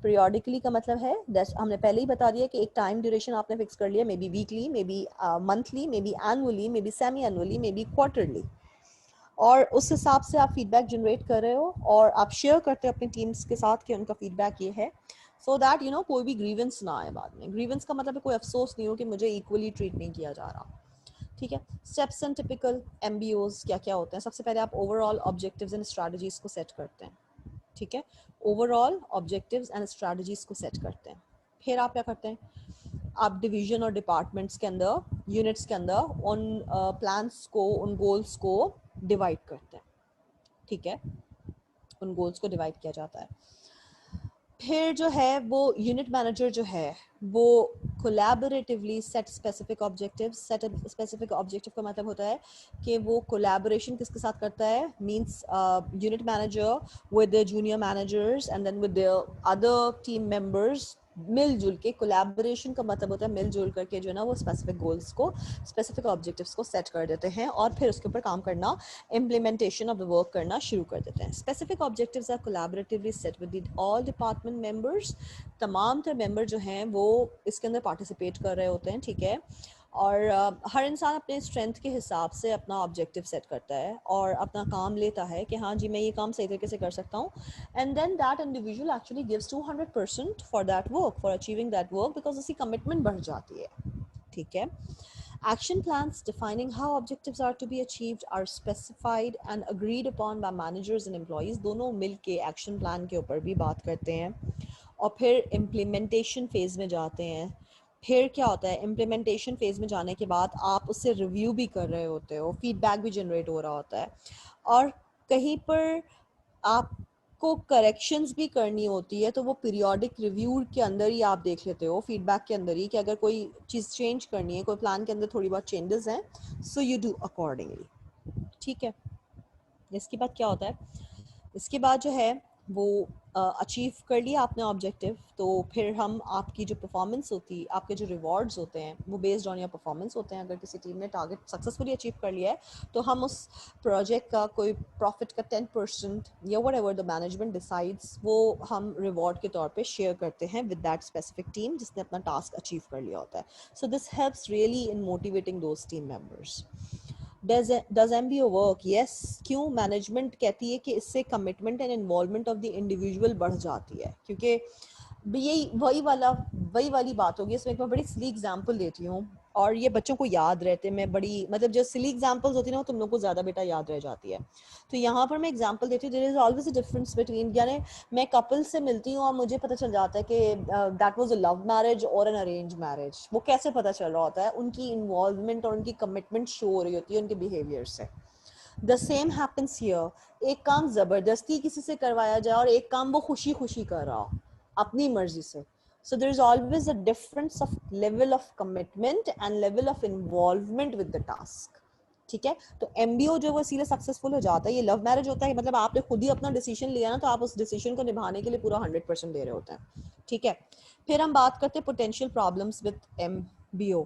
पीरियोडिकली का मतलब है हमने पहले ही बता दिया कि एक टाइम ड्यूरेशन आपने फिक्स कर लिया, may be weekly, may be monthly, may be annually, may be semi annually, may be quarterly, और उस हिसाब से आप फीडबैक जनरेट कर रहे हो और आप शेयर करते हो अपनी टीम्स के साथ कि उनका फीडबैक ये है, सो दैट यू नो कोई भी ग्रीवेंस ना आए बाद में। ग्रीवेंस का मतलब है कोई अफसोस नहीं हो कि मुझे इक्वली ट्रीट नहीं किया जा रहा, ठीक है। स्टेप्स एंड टिपिकल एमबीओज क्या क्या होते हैं। सबसे पहले आप ओवरऑल ऑब्जेक्टिव्स एंड स्ट्रैटेजीज को सेट करते हैं, ठीक है। ओवरऑल ऑब्जेक्टिव्स एंड स्ट्रैटेजीज को सेट करते हैं। फिर आप क्या करते हैं, आप डिवीजन और डिपार्टमेंट्स के अंदर, यूनिट्स के अंदर उन प्लान्स को, उन गोल्स को डिवाइड करते हैं, ठीक है। उन गोल्स को डिवाइड किया जाता है। फिर जो है वो यूनिट मैनेजर जो है वो collaboratively set specific objectives. Set specific objective का मतलब होता है कि वो कोलैबोरेशन किसके साथ करता है, means unit manager with the junior managers and then with the other team members, मिलजुल के। कोलैबोरेशन का मतलब होता है मिलजुल करके जो है ना वो स्पेसिफिक गोल्स को, स्पेसिफिक ऑब्जेक्टिव्स को सेट कर देते हैं और फिर उसके ऊपर काम करना, इम्प्लीमेंटेशन ऑफ द वर्क करना शुरू कर देते हैं। Specific objectives are collaboratively set with all department members. तमाम तरह मेंबर जो हैं वो इसके अंदर पार्टिसिपेट कर रहे होते हैं, ठीक है। और हर इंसान अपने स्ट्रेंथ के हिसाब से अपना ऑब्जेक्टिव सेट करता है और अपना काम लेता है कि हाँ जी मैं ये काम सही तरीके से कर सकता हूँ, and then that individual actually gives 200% for that work, for achieving that work, because उसकी कमिटमेंट बढ़ जाती है। ठीक है। Action plans defining how objectives are to be achieved are specified and agreed upon by managers and employees. दोनों मिल के action plan के ऊपर भी बात करते हैं और फिर इम्प्लीमेंटेशन फेज में जाते हैं। फिर क्या होता है, इम्प्लीमेंटेशन फेज में जाने के बाद आप उससे रिव्यू भी कर रहे होते हो, फीडबैक भी जनरेट हो रहा होता है, और कहीं पर आपको करेक्शंस भी करनी होती है, तो वो पीरियोडिक रिव्यू के अंदर ही आप देख लेते हो, फीडबैक के अंदर ही, कि अगर कोई चीज़ चेंज करनी है, कोई प्लान के अंदर थोड़ी बहुत चेंजेस हैं, सो यू डू अकॉर्डिंगली। ठीक है। इसके बाद क्या होता है, इसके बाद जो है वो अचीव कर लिया आपने ऑब्जेक्टिव, तो फिर हम आपकी जो परफॉर्मेंस होती है, आपके जो रिवॉर्ड्स होते हैं वो बेस्ड ऑन योर परफॉर्मेंस होते हैं। अगर किसी टीम ने टारगेट सक्सेसफुली अचीव कर लिया है तो हम उस प्रोजेक्ट का कोई प्रॉफिट का 10% या what ever the management decides, वो हम रिवॉर्ड के तौर पे शेयर करते हैं विद दैट स्पेसिफिक टीम जिसने अपना टास्क अचीव कर लिया होता है। So this helps really in motivating those team members. Does MBO work? Yes. क्यों? मैनेजमेंट कहती है कि इससे commitment and involvement of the individual बढ़ जाती है, क्योंकि यही वही वाली बात होगी। इसमें एक मैं बड़ी सिली एग्जांपल देती हूँ और ये बच्चों को याद रहते हैं। मैं बड़ी मतलब जो सिली एग्जांपल्स होती है ना, वो तुम लोग को ज़्यादा बेटा याद रह जाती है। तो यहाँ पर मैं एग्जांपल देती हूँ, there is always a difference between, यानी मैं कपल से मिलती हूँ और मुझे पता चल जाता है कि that was a love marriage और एन अरेंज मैरिज। वो कैसे पता चल रहा होता है? उनकी इन्वॉल्वमेंट और उनकी कमिटमेंट शो हो रही होती है उनके बिहेवियर से। The same happens here. एक काम जबरदस्ती किसी से करवाया जाए और एक काम वो खुशी खुशी कर रहा हो अपनी मर्जी से। So there is always a difference of level of commitment and level of involvement with the task. ठीक है। तो एमबीओ जो वो इसीलिए सक्सेसफुल हो जाता है, ये लव मैरिज होता है, मतलब आपने खुद ही अपना डिसीजन लिया ना, तो आप उस डिसीजन को निभाने के लिए पूरा 100% दे रहे होते हैं। ठीक है। फिर हम बात करते हैं potential problems with MBO.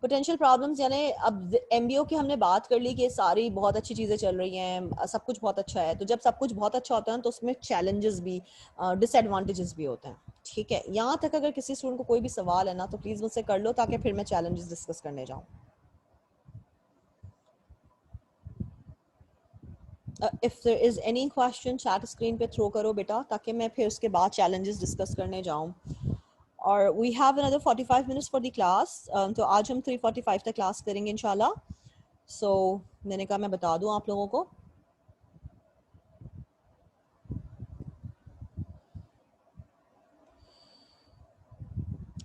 Potential problems यानी अब एमबीओ की हमने बात कर ली कि सारी बहुत अच्छी चीज़ें चल रही हैं, सब कुछ बहुत अच्छा है। तो जब सब कुछ बहुत अच्छा होता है तो उसमें चैलेंजेस भी, डिसएडवांटेजेस भी होते हैं। ठीक है। यहाँ तक अगर किसी स्टूडेंट को कोई भी सवाल है ना, तो प्लीज़ मुझसे कर लो, ताकि फिर मैं चैलेंजेस डिस्कस करने जाऊँ। If there is any question chat screen पे थ्रो करो बेटा, ताकि मैं फिर उसके बाद चैलेंजेस डिस्कस करने जाऊँ। और we have another 45 minutes for the class. तो आज हम 3:45 तक क्लास करेंगे इंशाल्लाह। सो मैंने कहा मैं बता दूं आप लोगों को।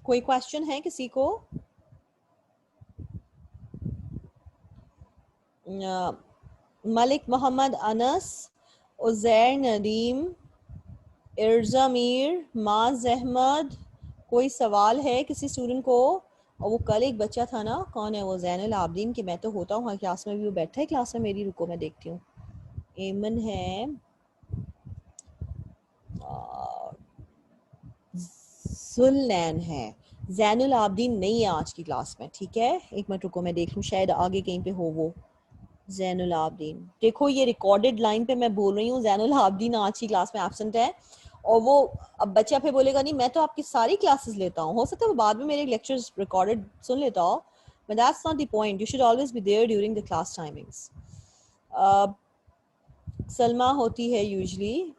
कोई क्वेश्चन है किसी को? मलिक मोहम्मद अनस, उजैर नदीम, इर्जा मीर, माज अहमद, कोई सवाल है किसी स्टूडेंट को? और वो कल एक बच्चा था ना, कौन है वो? जैनुल आबदीन। कि मैं तो होता हूँ क्लास में भी, वो बैठा है क्लास में मेरी, रुको मैं देखती हूँ। एमन है, जुल्नैन है, जैनुल आबदीन नहीं है आज की क्लास में। ठीक है, एक मिनट रुको मैं देख लूँ, शायद आगे कहीं पे हो वो जैनुल आबदीन। देखो ये रिकॉर्डेड लाइन पे मैं बोल रही हूँ जैनुल आबदीन आज की क्लास में एब्सेंट है। और वो अब बच्चा फिर बोलेगा नहीं मैं तो आपकी सारी क्लासेस लेता हूँ, हो सकता है वो बाद में मेरे लेक्चर्स रिकॉर्डेड सुन लेता हो, but that's not the point. You should always be there during the class timings. Salma होती है यूजली।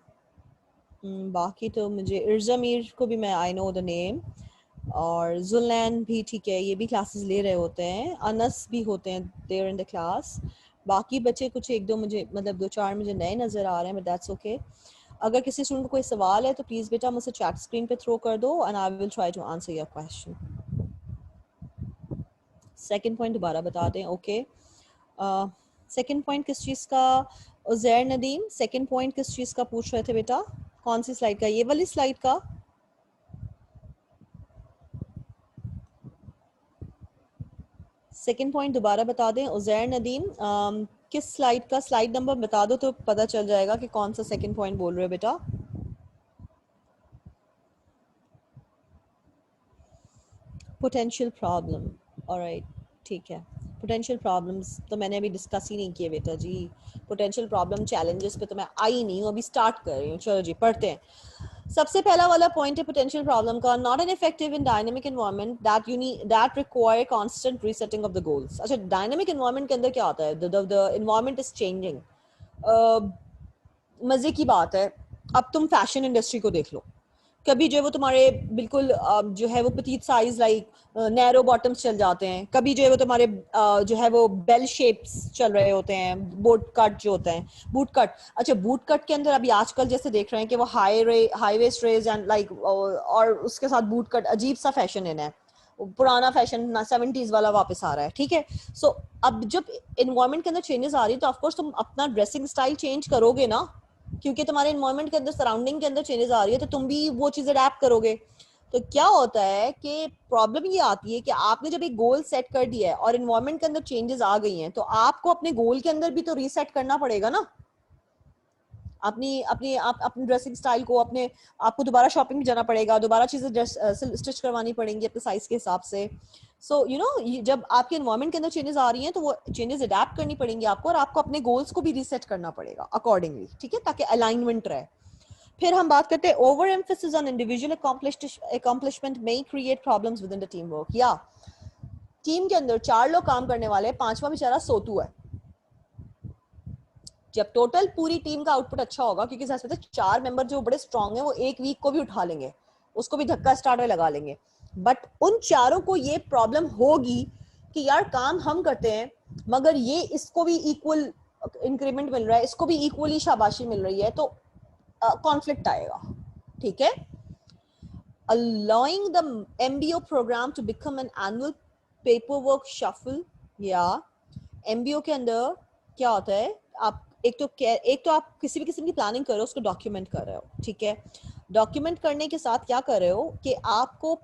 बाकी तो मुझे इर्जा मीर को भी मैं आई नो द नेम, और जुलैन भी ठीक है, ये भी क्लासेस ले रहे होते हैं। अनस भी होते हैं देयर इन द क्लास। बाकी बच्चे कुछ एक दो मुझे मतलब दो चार मुझे नए नज़र आ रहे हैं, बट दैट्स ओके। अगर किसी स्टूडेंट को कोई सवाल है तो प्लीज़ बेटा मुझसे चैट स्क्रीन पे थ्रो कर दो and I will try to answer your question. Second point दोबारा बता दें। ओके। सेकंड पॉइंट किस चीज़ का? उजैर नदीम, सेकंड पॉइंट किस चीज़ का पूछ रहे थे बेटा? कौन सी स्लाइड का? ये वाली स्लाइड का? सेकंड पॉइंट दोबारा बता दें उजैर नदीम। किस स्लाइड का? स्लाइड नंबर बता दो तो पता चल जाएगा कि कौन सा सेकंड पॉइंट बोल रहे हो बेटा। पोटेंशियल प्रॉब्लम, ऑलराइट, ठीक है। पोटेंशियल प्रॉब्लम्स तो मैंने अभी डिस्कस ही नहीं किए बेटा जी। पोटेंशियल प्रॉब्लम चैलेंजेस पे तो मैं आई नहीं हूँ, अभी स्टार्ट कर रही हूँ। चलो जी पढ़ते हैं। सबसे पहला वाला पॉइंट है पोटेंशियल प्रॉब्लम का, not an effective in dynamic environment that you need that require constant resetting of the goals. अच्छा, डायनेमिक एनवायरनमेंट के अंदर क्या होता है, द एनवायरनमेंट इज चेंजिंग। मजे की बात है, अब तुम फैशन इंडस्ट्री को देख लो, कभी जो है वो तुम्हारे बिल्कुल जो है वो petite size like narrow bottoms चल जाते हैं, कभी जो है वो तुम्हारे जो है वो बेल शेप्स चल रहे होते हैं, बूट कट जो होते हैं, बूट कट। अच्छा, बूट कट के अंदर अभी आजकल जैसे देख रहे हैं कि वो high waist rise and like, और उसके साथ बूट कट अजीब सा फैशन इन है, पुराना फैशन ना 70s वाला वापस आ रहा है, ठीक है। सो अब जब इन्वायरमेंट के अंदर चेंजेस आ रही है तो ऑफकोर्स तुम अपना ड्रेसिंग स्टाइल चेंज करोगे ना, क्योंकि तुम्हारे इन्वायरमेंट के अंदर सराउंडिंग के अंदर चेंजेस आ रही है तो तुम भी वो चीज अडेप्ट करोगे। तो क्या होता है कि प्रॉब्लम ये आती है कि आपने जब एक गोल सेट कर दिया है और इन्वायरमेंट के अंदर चेंजेस आ गई हैं, तो आपको अपने गोल के अंदर भी तो रीसेट करना पड़ेगा ना, अपनी अपनी आप अपनी ड्रेसिंग स्टाइल को, अपने आपको दोबारा शॉपिंग जाना पड़ेगा, दोबारा चीजें स्टिच करवानी पड़ेंगी अपने साइज के हिसाब से। सो यू नो, जब आपके एनवायरनमेंट के अंदर चेंजेस आ रही हैं तो वो चेंजेस अडेप्ट करनी पड़ेंगी आपको, और आपको अपने गोल्स को भी रीसेट करना पड़ेगा अकॉर्डिंगली, ठीक है, ताकि अलाइनमेंट रहे। फिर हम बात करते हैं over emphasis on individual accomplishment may create problems within the team work. या टीम के अंदर 4 लोग काम करने वाले, पांचवा बेचारा सोतू है। जब टोटल पूरी टीम का आउटपुट अच्छा होगा, क्योंकि 4 मेंबर जो बड़े स्ट्रांग हैं वो एक वीक को भी उठा लेंगे, उसको भी धक्का स्टार्ट में लगा लेंगे, बट उन चारों को ये प्रॉब्लम होगी कि यार काम हम करते हैं मगर ये इसको भी इक्वल इंक्रीमेंट मिल रहा है, इसको भी इक्वली शाबाशी मिल रही है, तो कॉन्फ्लिक्ट आएगा, ठीक है। allowing the MBO program to become an annual paperwork shuffle। या MBO के अंदर क्या होता है, आप एक तो आप किसी भी किस्म की प्लानिंग कर रहे हो, उसको डॉक्यूमेंट कर रहे हो, ठीक है। डॉक्यूमेंट करने के साथ क्या कर रहे हो कि आपको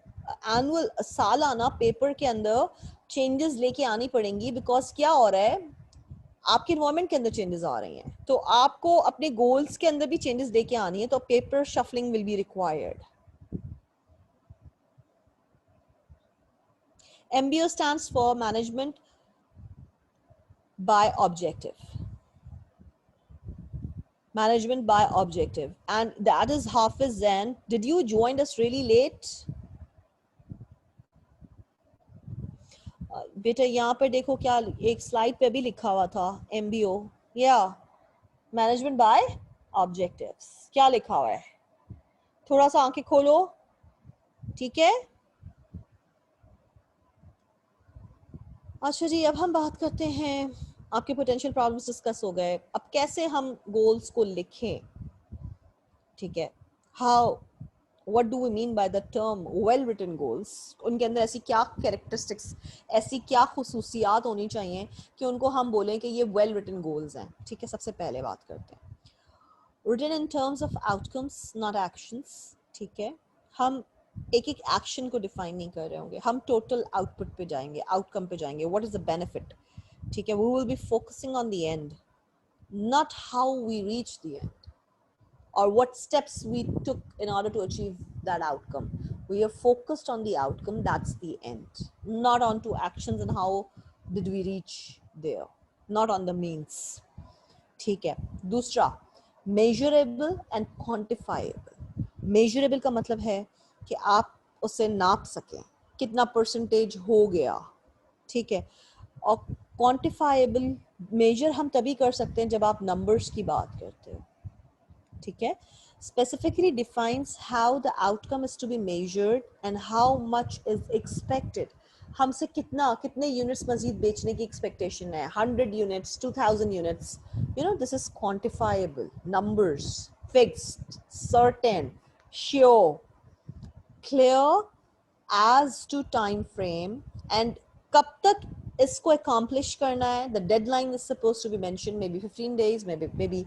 एनुअल सालाना पेपर के अंदर चेंजेस लेके आनी पड़ेंगी, बिकॉज क्या हो रहा है, आपके इन्वायरमेंट के अंदर चेंजेस आ रही हैं, तो आपको अपने गोल्स के अंदर भी चेंजेस लेके आनी है, तो paper shuffling will be required. MBO stands for management by objective. Management by objective. And that is Hafiz Zain. Did you join us really late? बेटा यहाँ पर देखो क्या एक स्लाइड पे भी लिखा हुआ था, MBO या मैनेजमेंट बाय ऑब्जेक्टिव्स, क्या लिखा हुआ है, थोड़ा सा आंखें खोलो, ठीक है। अच्छा जी, अब हम बात करते हैं, आपके पोटेंशियल प्रॉब्लम्स डिस्कस हो गए, अब कैसे हम गोल्स को लिखें, ठीक है। How, what do we mean by the term well written goals? उनके अंदर ऐसी क्या कैरेक्टरिस्टिक्स, ऐसी क्या खुसूसियात होनी चाहिए कि उनको हम बोलें कि ये well written goals हैं, ठीक है। सबसे पहले बात करते हैं written in terms of outcomes not actions, ठीक है। हम एक एक एक्शन को डिफाइन नहीं कर रहे होंगे, हम टोटल आउटपुट पे जाएंगे, आउटकम पे जाएंगे, व्हाट इज द बेनिफिट, ठीक है। We will be focusing on the end, not how we reach the end or what steps we took in order to achieve that outcome. We are focused on the outcome, that's the end, not on to actions and how did we reach there, not on the means, ठीक है। दूसरा measurable and quantifiable। measurable का मतलब है कि आप उसे नाप सकें, कितना परसेंटेज हो गया, ठीक है। और क्वांटिफाइबल मेजर हम तभी कर सकते हैं जब आप नंबर्स की बात करते हो, ठीक है। specifically defines how the outcome is to be measured and how much is expected। हमसे कितने यूनिट्स मजीद बेचने की एक्सपेक्टेशन है, 100 units, 2000 units, you know, this is quantifiable, numbers, fixed, certain, sure, clear as to time frame and कब तक इसको accomplish करना है, the deadline is supposed to be mentioned, maybe 15 days, maybe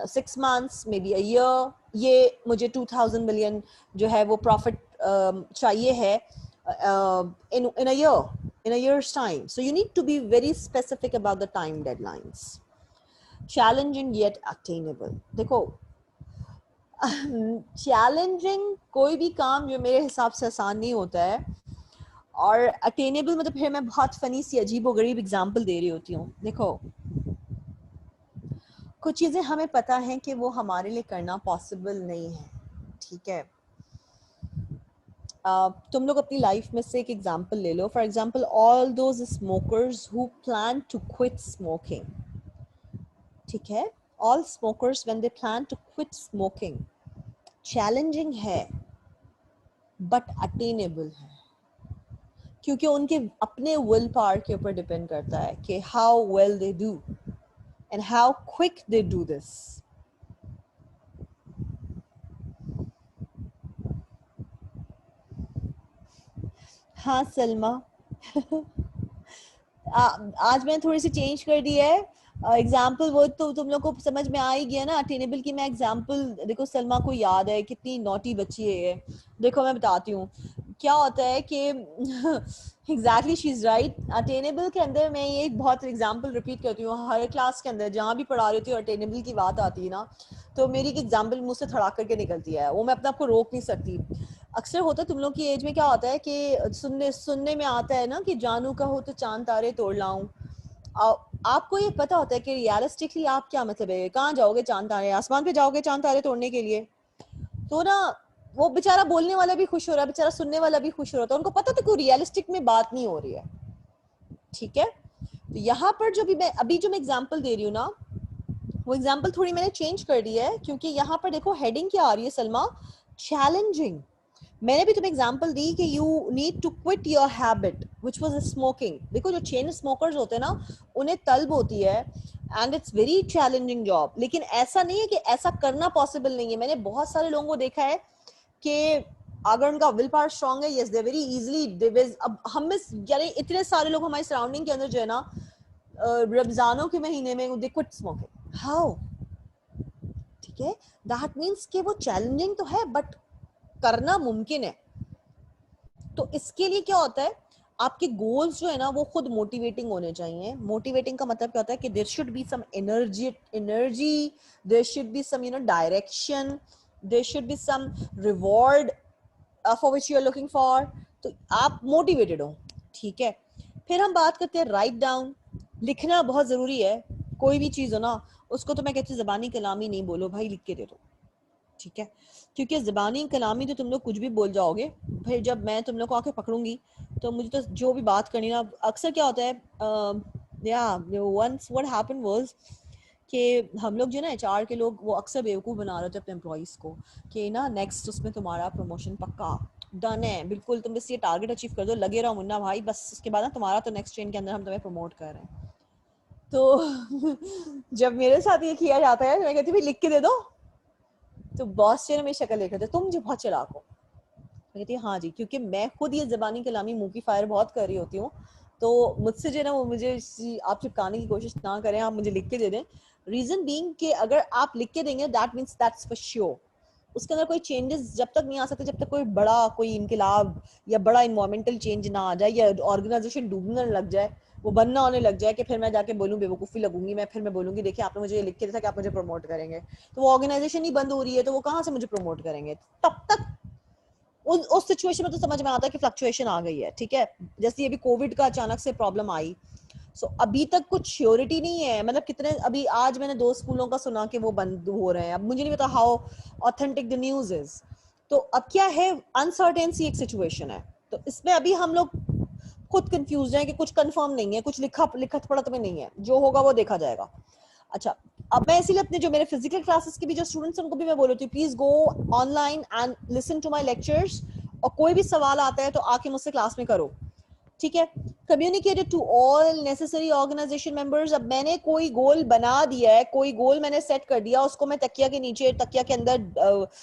6 months, maybe a year। ये मुझे 2000 million जो है वो profit चाहिए है in a year's time, so you need to be very specific about the time deadlines। challenging yet attainable। देखो challenging कोई भी काम जो मेरे हिसाब से आसान नहीं होता है, और अटेनेबल मतलब फिर मैं बहुत फनी सी अजीब व गरीब एग्जांपल दे रही होती हूँ। देखो कुछ चीज़ें हमें पता है कि वो हमारे लिए करना पॉसिबल नहीं है, ठीक है। तुम लोग अपनी लाइफ में से एक एग्जांपल ले लो, for example all those smokers who plan to quit smoking, ठीक है, all smokers when they plan to quit smoking, challenging है बट अटेनेबल है, क्योंकि उनके अपने विल पावर के ऊपर डिपेंड करता है कि how well they do and how quick they do this. हाँ सलमा आज मैंने थोड़ी सी चेंज कर दी है एग्जाम्पल, वो तो तुम लोग को समझ में आ ही गया ना अटेनेबल की। मैं एग्जाम्पल देखो, सलमा को याद है कितनी नॉटी बच्ची है ये। देखो मैं बताती हूँ क्या होता है कि exactly she is right. Attainable के अंदर मैं ये बहुत एग्जाम्पल रिपीट करती हूँ हर क्लास के अंदर, जहाँ भी पढ़ा रही होती हूँ अटेनेबल की बात आती है ना, तो मेरी एक एग्जाम्पल मुझ से थड़ा करके निकलती है, वो मैं अपने आप को रोक नहीं सकती। अक्सर होता है तुम लोग की एज में क्या होता है कि सुनने सुनने में आता है ना कि जानू का हो तो चांद तारे तोड़ लाऊं। आपको ये पता होता है कि रियलिस्टिकली आप क्या मतलब है, कहाँ जाओगे चांद तारे, आसमान पे जाओगे चांद तारे तोड़ने के लिए? तो ना वो बेचारा बोलने वाला भी खुश हो रहा है, बेचारा सुनने वाला भी खुश हो रहा है, तो उनको पता था कोई रियलिस्टिक में बात नहीं हो रही है, ठीक है। तो यहाँ पर जो भी मैं अभी जो मैं एग्जाम्पल दे रही हूँ ना, वो एग्जाम्पल थोड़ी मैंने चेंज कर दी है, क्योंकि यहाँ पर देखो हेडिंग क्या आ रही है सलमा, चैलेंजिंग। मैंने भी तुम्हें एग्जांपल दी कि you need to quit your habit which was smoking. देखो जो चेन स्मोकर्स होते हैं ना, उन्हें तलब होती है and it's very challenging job, लेकिन ऐसा नहीं है कि ऐसा करना पॉसिबल नहीं है। मैंने बहुत सारे लोगों को देखा है कि अगर उनका विल पावर स्ट्रांग है, यस दे वेरी इजीली दे, अब हम में यानी इतने सारे लोग हमारे सराउंडिंग के अंदर जो है ना, रमजानों के महीने में दे क्विट स्मोकिंग, हाउ, ठीक है, दैट मीन्स कि वो चैलेंजिंग तो है बट करना मुमकिन है। तो इसके लिए क्या होता है, आपके गोल्स जो है ना वो खुद मोटिवेटिंग होने चाहिए। मोटिवेटिंग का मतलब क्या होता है कि there should be some energy, there should be some direction, there should be some reward for which you are looking for, तो आप मोटिवेटेड हो, ठीक है। फिर हम बात करते हैं राइट डाउन। लिखना बहुत जरूरी है, कोई भी चीज हो ना, उसको तो मैं कहती हूँ जबानी कलामी नहीं बोलो भाई, लिख के दे दो, ठीक है। क्योंकि ज़बानी कलामी तो तुम लोग कुछ भी बोल जाओगे, फिर जब मैं तुम लोग को आके पकड़ूंगी तो मुझे तो जो भी बात करनी ना, अक्सर क्या होता है या वंस व्हाट हैपेंड वाज कि हम लोग जो ना एचआर के लोग वो अक्सर बेवकूफ़ बना रहे थे अपने एम्प्लॉइज़ को कि ना नेक्स्ट उसमें तुम्हारा प्रमोशन पक्का डन है, बिल्कुल तुम बस ये टारगेट अचीव कर दो, लगे रहो मुन्ना भाई, बस उसके बाद ना तुम्हारा तो नेक्स्ट ट्रेन के अंदर हम तुम्हें प्रमोट कर रहे हैं। तो जब मेरे साथ ये किया जाता है तो मैं कहती हूँ लिख के दे दो, तो बॉस ने मेरी शक्ल देख रहे थे, तुम मुझे बहुत चलाक हो। मैं कहती हाँ जी, क्योंकि मैं खुद ये जबानी कलामी मुंह की फायर बहुत कर रही होती हूँ, तो मुझसे जो है ना वो मुझे आप चिपकाने की कोशिश ना करें, आप मुझे लिख के दे दें। रीजन बीइंग कि अगर आप लिख के देंगे that means that's for sure, उसके अंदर कोई चेंजेस जब तक नहीं आ सकते, जब तक कोई बड़ा कोई इनकलाब या बड़ा इन्वायरमेंटल चेंज ना आ जाए या ऑर्गेनाइजेशन डूबने लग जाए, वो बनना होने लग जाए कि फिर मैं जाके बोलूँ बेवकूफ़ी लगूंगी मैं, फिर मैं बोलूंगी देखिए आपने मुझे ये लिख के दिया था कि आप मुझे प्रमोट करेंगे, तो वो ऑर्गेनाइजेशन ही बंद हो रही है तो वो कहाँ से मुझे प्रमोट करेंगे? तब तक उस सिचुएशन में तो समझ में आता है कि फ्लक्चुएशन आ गई है, ठीक है। जैसे अभी कोविड का अचानक से प्रॉब्लम आई, सो अभी तक कुछ श्योरिटी नहीं है, मतलब कितने अभी आज मैंने 2 स्कूलों का सुना कि वो बंद हो रहे हैं, अब मुझे नहीं पता how authentic the news is. तो अब क्या है, अनसर्टेन एक सिचुएशन है, तो इसमें अभी हम लोग खुद कंफ्यूज हैं कि कुछ कंफर्म नहीं है, कुछ लिखा लिखत पढ़त में नहीं है, जो होगा वो देखा जाएगा। अच्छा, अब मैं इसीलिए अपने जो मेरे फिजिकल क्लासेस के भी जो स्टूडेंट्स हैं उनको भी मैं बोल रही हूँ please go online and listen to my lectures, और कोई भी सवाल आता है तो आके मुझसे क्लास में करो, ठीक है। Communicated to all necessary organisation members. अब मैंने कोई गोल बना दिया है, कोई गोल मैंने सेट कर दिया, उसको मैं तकिया के नीचे तकिया के अंदर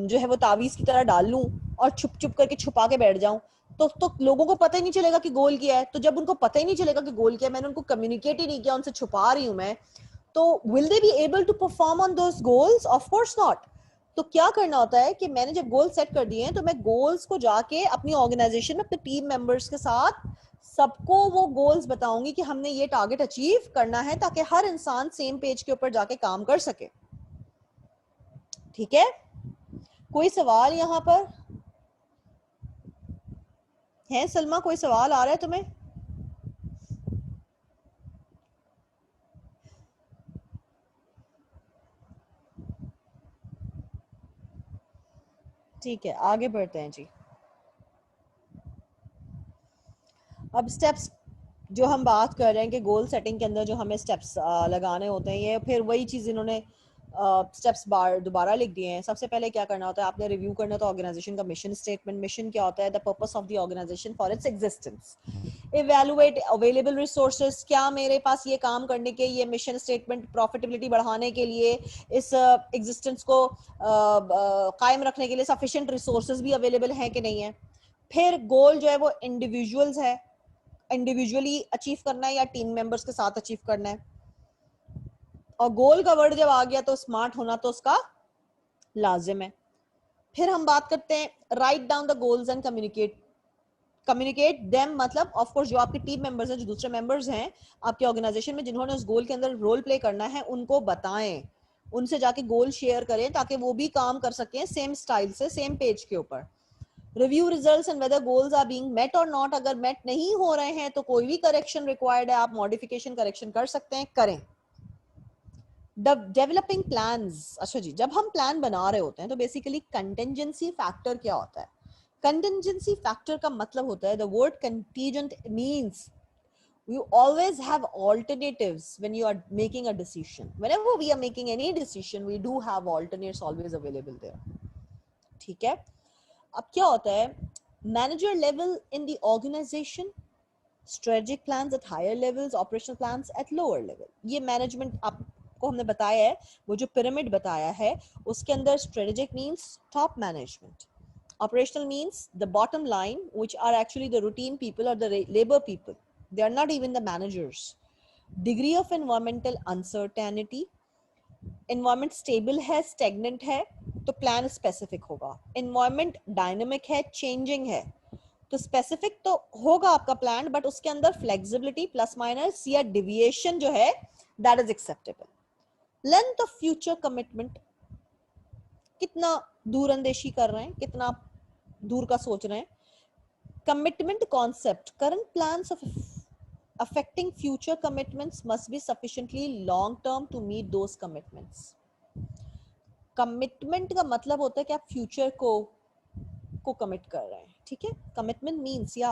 जो है वो तावीज की तरह डाल लूं और छुप छुप करके छुपा के बैठ जाऊं, तो लोगों को पता ही नहीं चलेगा कि गोल क्या है। तो जब उनको पता ही नहीं चलेगा कि गोल क्या है, मैंने उनको कम्युनिकेट ही नहीं किया, उनसे छुपा रही हूं मैं, तो will they be able to perform on those goals? Of course not. तो क्या करना होता है कि मैंने जब गोल सेट कर दिए हैं तो मैं गोल्स को जाके अपनी ऑर्गेनाइजेशन में अपने टीम मेंबर्स के साथ सबको वो गोल्स बताऊंगी कि हमने ये टारगेट अचीव करना है, ताकि हर इंसान सेम पेज के ऊपर जाके काम कर सके, ठीक है। कोई सवाल यहाँ पर है सलमा, कोई सवाल आ रहा है तुम्हें? ठीक है, आगे बढ़ते हैं जी। अब स्टेप्स जो हम बात कर रहे हैं कि गोल सेटिंग के अंदर जो हमें स्टेप्स लगाने होते हैं, ये फिर वही चीज़ इन्होंने स्टेप्स बार दोबारा लिख दिए हैं। सबसे पहले क्या करना होता है, आपने रिव्यू करना होता है ऑर्गेनाइजेशन का मिशन स्टेटमेंट। मिशन क्या होता है? The purpose of the organisation for its existence. Evaluate available resources, क्या मेरे पास ये काम करने के, ये मिशन स्टेटमेंट प्रॉफिटेबिलिटी बढ़ाने के लिए, इस एग्जिस्टेंस को कायम रखने के लिए सफिशिएंट रिसोर्सेज भी अवेलेबल हैं कि नहीं है। फिर गोल जो है वो इंडिविजुअल्स है, इंडिविजुअली अचीव करना है या टीम मेंबर्स के साथ अचीव करना है। और गोल का वर्ड जब आ गया तो स्मार्ट होना तो उसका लाजिम है। फिर हम बात करते हैं write down the goals and communicate them, मतलब ऑफ कोर्स जो आपके टीम मेंबर्स हैं, जो दूसरे मेंबर्स हैं आपके ऑर्गेनाइजेशन में जिन्होंने उस गोल के अंदर रोल प्ले करना है, उनको बताएं, उनसे जाके गोल शेयर करें ताकि वो भी काम कर सकें सेम स्टाइल से, सेम पेज के ऊपर। Review results and whether goals are being met और नॉट, अगर मेट नहीं हो रहे हैं तो कोई भी करेक्शन रिक्वायर्ड है, आप मॉडिफिकेशन करेक्शन कर सकते हैं, करें। डेवलपिंग प्लान्स, अच्छा जी, जब हम प्लान बना रहे होते हैं तो बेसिकली कंटिजेंसी फैक्टर क्या होता है? कंटिजेंसी फैक्टर का मतलब होता है, the word contingent means you always have alternatives when you are making a decision. Whenever we are making any decision, we do have alternates always available there. ठीक है, अब क्या होता है, manager level in the organisation, strategic plans at higher levels, operational plans at lower level. ये management आपको हमने बताया है, वो जो पिरामिड बताया है उसके अंदर strategic means top management, operational means the bottom line, which are actually the routine people or the labor people. They are not even the managers. Degree of environmental uncertainty, environment stable है, stagnant है तो plan specific होगा। environment dynamic है, changing है तो specific तो होगा आपका plan, but उसके अंदर flexibility plus minus या deviation जो है that is acceptable. Length of future commitment, कितना दूर अंदेशी कर रहे हैं, कितना दूर का सोच रहे हैं। Commitment concept, current plans of affecting future commitments must be sufficiently long term to meet those commitments. Commitment का मतलब होता है कि आप फ्यूचर को कमिट कर रहे हैं, ठीक है। कमिटमेंट मीन्स या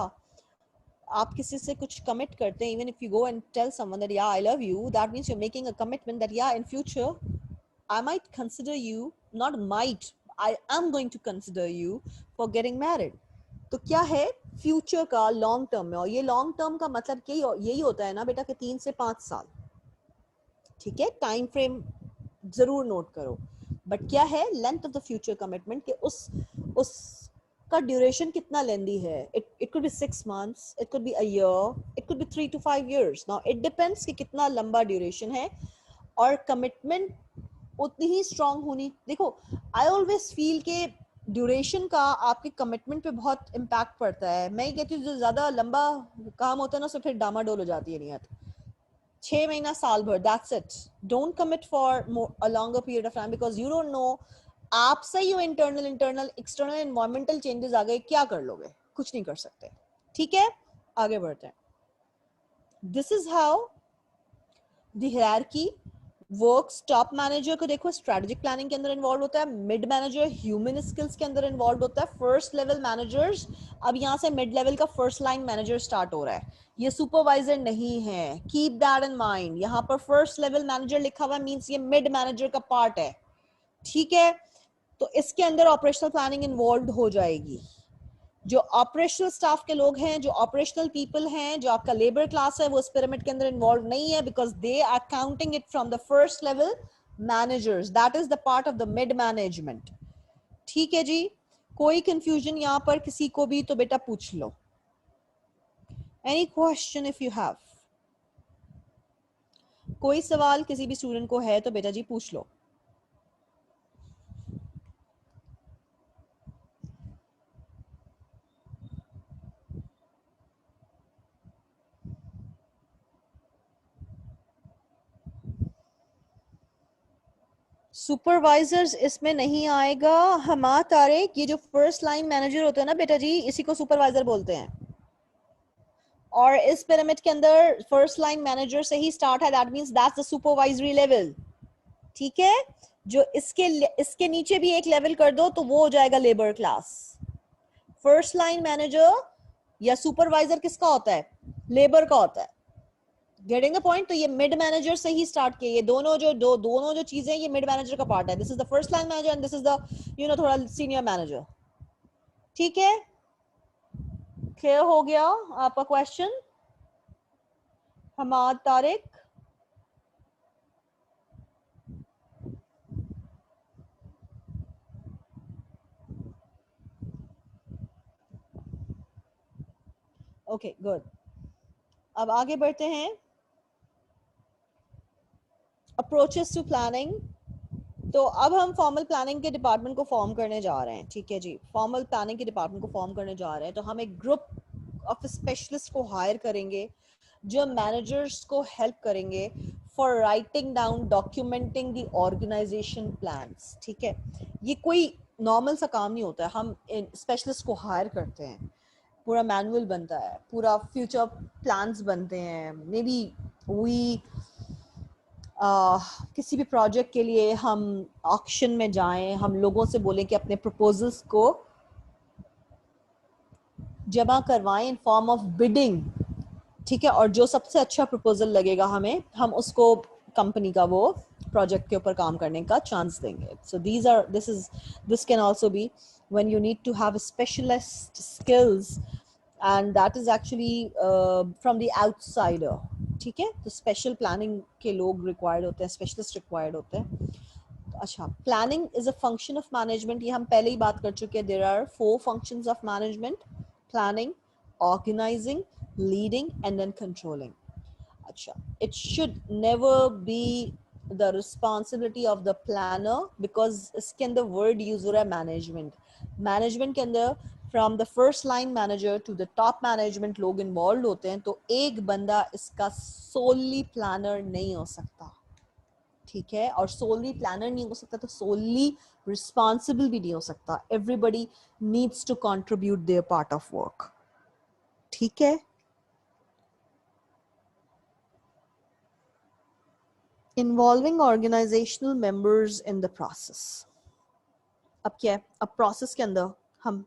आप किसी से कुछ कमिट करते हैं, even if you go and tell someone that या I love you, that means you are making a commitment that या in future I might consider you, not might, I am going to consider you for getting married. तो क्या है future का long term में, और ये long term का मतलब यही होता है ना बेटा कि 3 से 5 साल, ठीक है। टाइम फ्रेम जरूर नोट करो, बट क्या है length of the future commitment कि उस का ड्यूरेशन कितना लेंदी है। It could be 6 months, it could be a year, it could be 3 to 5 years. Now it depends कि कितना लंबा ड्यूरेशन है, और कमिटमेंट उतनी ही स्ट्रांग होनी। देखो आई ऑलवेज फील के ड्यूरेशन का आपके कमिटमेंट पे बहुत इम्पैक्ट पड़ता है। मैं ये कहती हूँ जो ज्यादा लंबा काम होता है ना, उससे फिर डामाडोल हो जाती है नीयत। 6 महीना साल भर, that's it. Don't commit for a longer period of time because you don't know आप सही हो, इंटरनल एक्सटर्नल एनवायरमेंटल चेंजेस आ गए, क्या कर लोगे? कुछ नहीं कर सकते, ठीक है। आगे बढ़ते हैं। This is how the hierarchy works. Top manager को देखो स्ट्रेटेजिक प्लानिंग के अंदर इन्वॉल्व होता है, मिड मैनेजर ह्यूमन स्किल्स के अंदर इन्वॉल्व होता है, फर्स्ट लेवल मैनेजर्स, अब यहाँ से मिड लेवल का फर्स्ट लाइन मैनेजर स्टार्ट हो रहा है, ये सुपरवाइजर नहीं है, कीप दैट इन माइंड। यहाँ पर फर्स्ट लेवल मैनेजर लिखा हुआ मींस ये मिड मैनेजर का पार्ट है, ठीक है। तो इसके अंदर ऑपरेशनल प्लानिंग इन्वॉल्व हो जाएगी। जो ऑपरेशनल स्टाफ के लोग हैं, जो ऑपरेशनल पीपल हैं, जो आपका लेबर क्लास है, वो इस पिरामिड के अंदर इन्वॉल्व नहीं है because they are counting it from the first level managers, that is the part of the mid management, ठीक है जी। कोई कंफ्यूजन यहाँ पर किसी को भी तो बेटा पूछ लो। Any question if you have, कोई सवाल किसी भी स्टूडेंट को है तो बेटा जी पूछ लो। सुपरवाइजर्स इसमें नहीं आएगा। हमा तारिक, ये जो फर्स्ट लाइन मैनेजर होता है ना बेटा जी, इसी को सुपरवाइजर बोलते हैं, और इस पिरामिड के अंदर फर्स्ट लाइन मैनेजर से ही स्टार्ट है, that means that's the supervisory level, ठीक है। जो इसके नीचे भी एक लेवल कर दो तो वो हो जाएगा labour class. First line manager या सुपरवाइजर किसका होता है? लेबर का होता है। Getting the point? तो ये मिड मैनेजर से ही स्टार्ट किए, ये दोनों जो चीजें ये मिड मैनेजर का पार्ट है। This is the first line manager and this is the थोड़ा सीनियर मैनेजर। ठीक है, क्लियर हो गया आपका question Hamad Tariq? Okay good, अब आगे बढ़ते हैं। Approaches to planning. तो अब हम फॉर्मल प्लानिंग के डिपार्टमेंट को फॉर्म करने जा रहे हैं। ठीक है जी, फॉर्मल प्लानिंग के डिपार्टमेंट को फॉर्म करने जा रहे हैं। तो हम एक ग्रुप ऑफ स्पेशलिस्ट को हायर करेंगे जो मैनेजर्स को हेल्प करेंगे for writing down, documenting the organisation plans. ठीक है, ये कोई नॉर्मल सा काम नहीं होता है। हम स्पेशलिस्ट को हायर करते हैं, पूरा मैनुअल बनता है, पूरा फ्यूचर प्लान्स बनते हैं। मे बी वी किसी भी प्रोजेक्ट के लिए हम ऑक्शन में जाएं, हम लोगों से बोलें कि अपने प्रपोजल्स को जमा करवाएं इन फॉर्म ऑफ बिडिंग। ठीक है, और जो सबसे अच्छा प्रपोजल लगेगा हमें, हम उसको कंपनी का वो प्रोजेक्ट के ऊपर काम करने का चांस देंगे। So this can also be when you need to have specialist skills and that is actually from the outsider. ठीक है, तो स्पेशल प्लानिंग के लोग रिक्वायर्ड होते हैं, स्पेशलिस्ट रिक्वायर्ड होते हैं। अच्छा, planning is a function of management, ये हम पहले ही बात कर चुके हैं। There are 4 functions of management: planning, organising, leading and then controlling. Acha, it should never be the responsibility of the planner because इसके अंदर word use हो रहा है management के अंदर from the first line manager to the top management लोग involved होते हैं। तो एक बंदा इसका solely planner नहीं हो सकता। ठीक है, और solely planner नहीं हो सकता तो solely responsible भी नहीं हो सकता। Everybody needs to contribute their part of work। ठीक है, involving organizational members in the process। अब क्या है, अब प्रोसेस के अंदर हम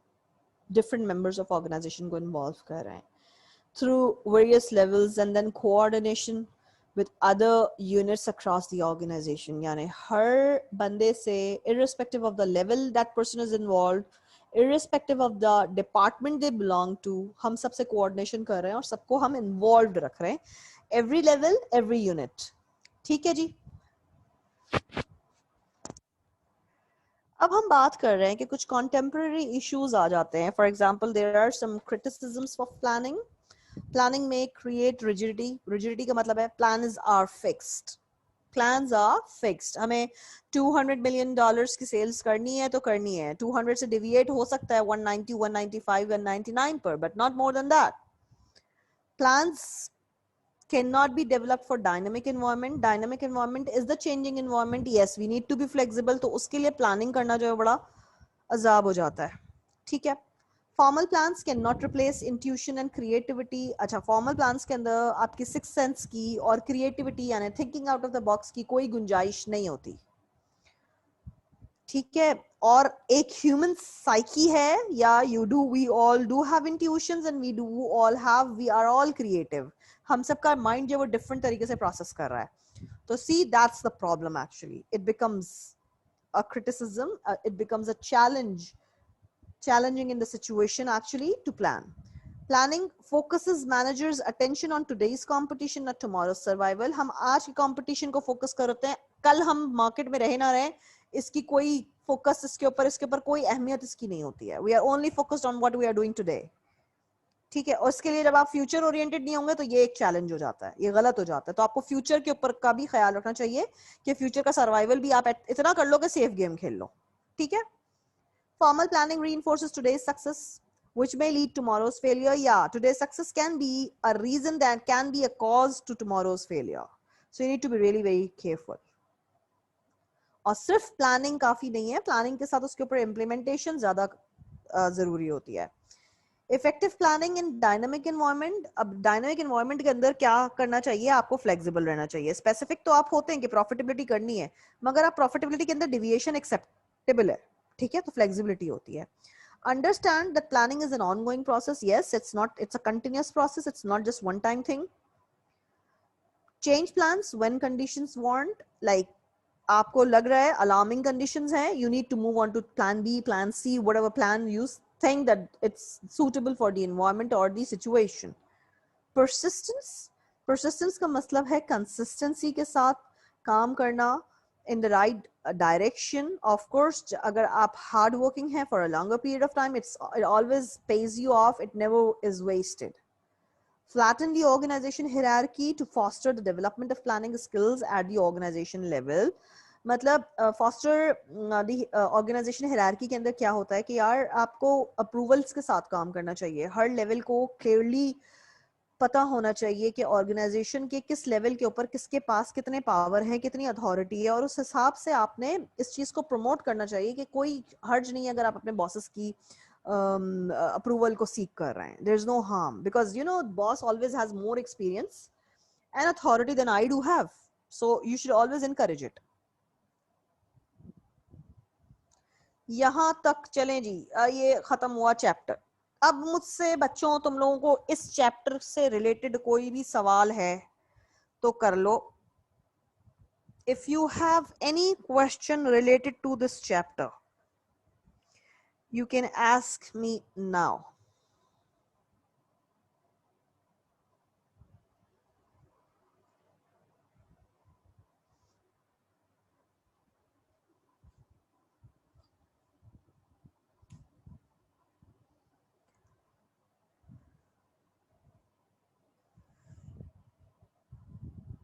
different members of organization को involve कर रहे हैं through various levels and then coordination with other units across the organization। यानी हर बंदे से irrespective of the level that person is involved, irrespective of the department they belong to, हम सबसे coordination कर रहे हैं और सबको हम involved रख रहे हैं, every level, every unit। ठीक है जी, अब हम बात कर रहे हैं कि कुछ contemporary issues आ जाते हैं। For example, there are some criticisms of planning। Planning may create rigidity। Rigidity का मतलब है plans are fixed। Plans are fixed। हमें $200 million की सेल्स करनी है तो करनी है। 200 से deviate हो सकता है 190, 195, 199 पर, but not more than that। Plans cannot be developed for dynamic environment। Dynamic environment is the changing environment। Yes, we need to be flexible। तो उसके लिए planning करना जो है बड़ा अजाब हो जाता है। ठीक है, formal plans can not replace intuition and creativity. अच्छा, फॉर्मल प्लान्स के अंदर आपकी सिक्स सेंस की और क्रिएटिविटी यानी thinking out of the box की कोई गुंजाइश नहीं होती। ठीक है, और एक ह्यूमन साइकी है, या we all do have intuitions and we are all creative. हम सबका माइंड जो वो डिफरेंट तरीके से प्रोसेस कर रहा है। तो see that's the problem actually. It becomes a criticism, it becomes a challenging in the situation actually to plan। Planning focuses managers attention on today's competition not tomorrow's survival। हम आज की competition को focus करते हैं, कल हम market में रहे ना रहे इसकी कोई focus इसके ऊपर कोई अहमियत इसकी नहीं होती है। We are only focused on what we are doing today। ठीक है, और इसके लिए जब आप फ्यूचर ओरिएंटेड नहीं होंगे तो ये एक चैलेंज हो जाता है, ये गलत हो जाता है। तो आपको फ्यूचर के ऊपर का भी ख्याल रखना चाहिए कि फ्यूचर का सर्वाइवल भी आप इतना कर लो कि सेफ गेम खेल लो। ठीक है, formal planning reinforces today's success which may lead tomorrow's failure। Yeah, today's success can be a reason that can be a cause to tomorrow's failure। So you need to be really very careful। और सिर्फ planning काफी नहीं है, planning के साथ उसके ऊपर implementation ज्यादा जरूरी होती है। Effective planning in dynamic environment. अब डायनामिक एनवायरनमेंट के अंदर क्या करना चाहिए, आपको फ्लेक्सिबल रहना चाहिए। स्पेसिफिक तो आप होते हैं कि प्रॉफिटेबिलिटी करनी है, मगर आप प्रॉफिटेबिलिटी के अंदर डिविएशन एक्सेप्टेबल है, ठीक है, तो फ्लेक्सिबिलिटी होती है। Understand that planning is an ongoing process. Yes, it's a continuous process. It's not just one time thing. Change plans when conditions warrant. Like, आपको लग रहा है alarming conditions हैं, you need to move on to plan B, plan C, whatever plan you think that it's suitable for the environment or the situation. Persistence का मतलब है consistency के साथ काम करना in the right direction. Of course, अगर आप hard working हैं for a longer period of time, it always pays you off. It never is wasted. Flatten the organization hierarchy to foster the development of planning skills at the organization level. मतलब foster the organization hierarchy के अंदर क्या होता है कि यार आपको approvals के साथ काम करना चाहिए, हर level को clearly पता होना चाहिए कि ऑर्गेनाइजेशन के किस लेवल के ऊपर किसके पास कितने पावर है, कितनी अथॉरिटी है, और उस हिसाब से आपने इस चीज को प्रमोट करना चाहिए कि कोई हर्ज नहीं अगर आप अपने बॉसेस की अप्रूवल को सीक कर रहे हैं. There is no harm because you know boss always has more experience and authority than I do have, so you should always encourage it. यहां तक चलें जी, ये खत्म हुआ चैप्टर. अब मुझसे बच्चों तुम लोगों को इस चैप्टर से रिलेटेड कोई भी सवाल है तो कर लो. If you have any question related to this chapter you can ask me now.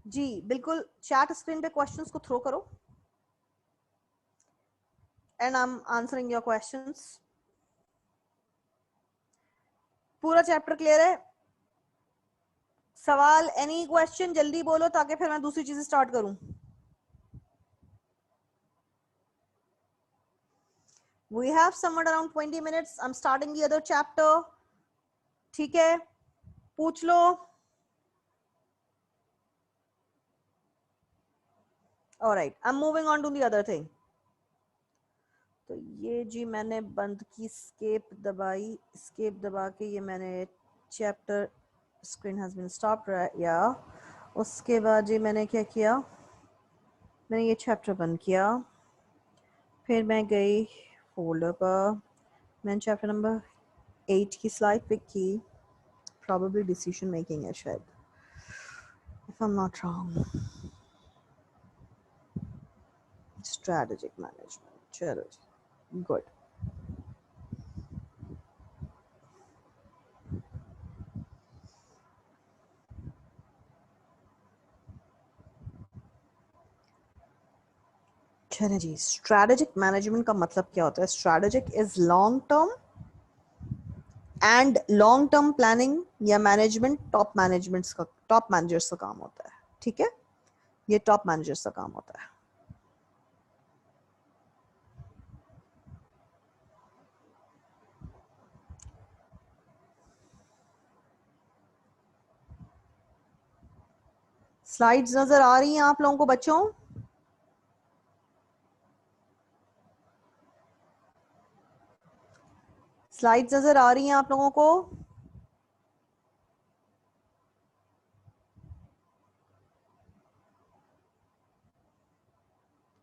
जी बिल्कुल, चैट स्क्रीन पे क्वेश्चंस को थ्रो करो and I am answering your questions. पूरा चैप्टर क्लियर है? सवाल, एनी क्वेश्चन, जल्दी बोलो ताकि फिर मैं दूसरी चीजें स्टार्ट करूं. We have somewhat around 20 minutes. I'm starting the other chapter. ठीक है, पूछ लो. All right, I'm moving on to the other thing. तो ये जी मैंने बंद की, स्केप दबाई, स्केप दबा के ये मैंने chapter screen has been stopped या उसके बाद जी मैंने क्या किया, मैंने ये चैप्टर बंद किया, फिर मैं गई फोल्डर पर, मैंने चैप्टर नंबर 8 की स्लाइड पिक की. Probably decision making है शायद, if I'm not wrong. Strategic management. चलो जी, good. चलो जी, strategic management का मतलब क्या होता है? Strategic is long term and long term planning या management top managers का काम होता है. ठीक है, ये top managers का काम होता है. स्लाइड्स नजर आ रही हैं आप लोगों को बच्चों? स्लाइड्स नजर आ रही हैं आप लोगों को?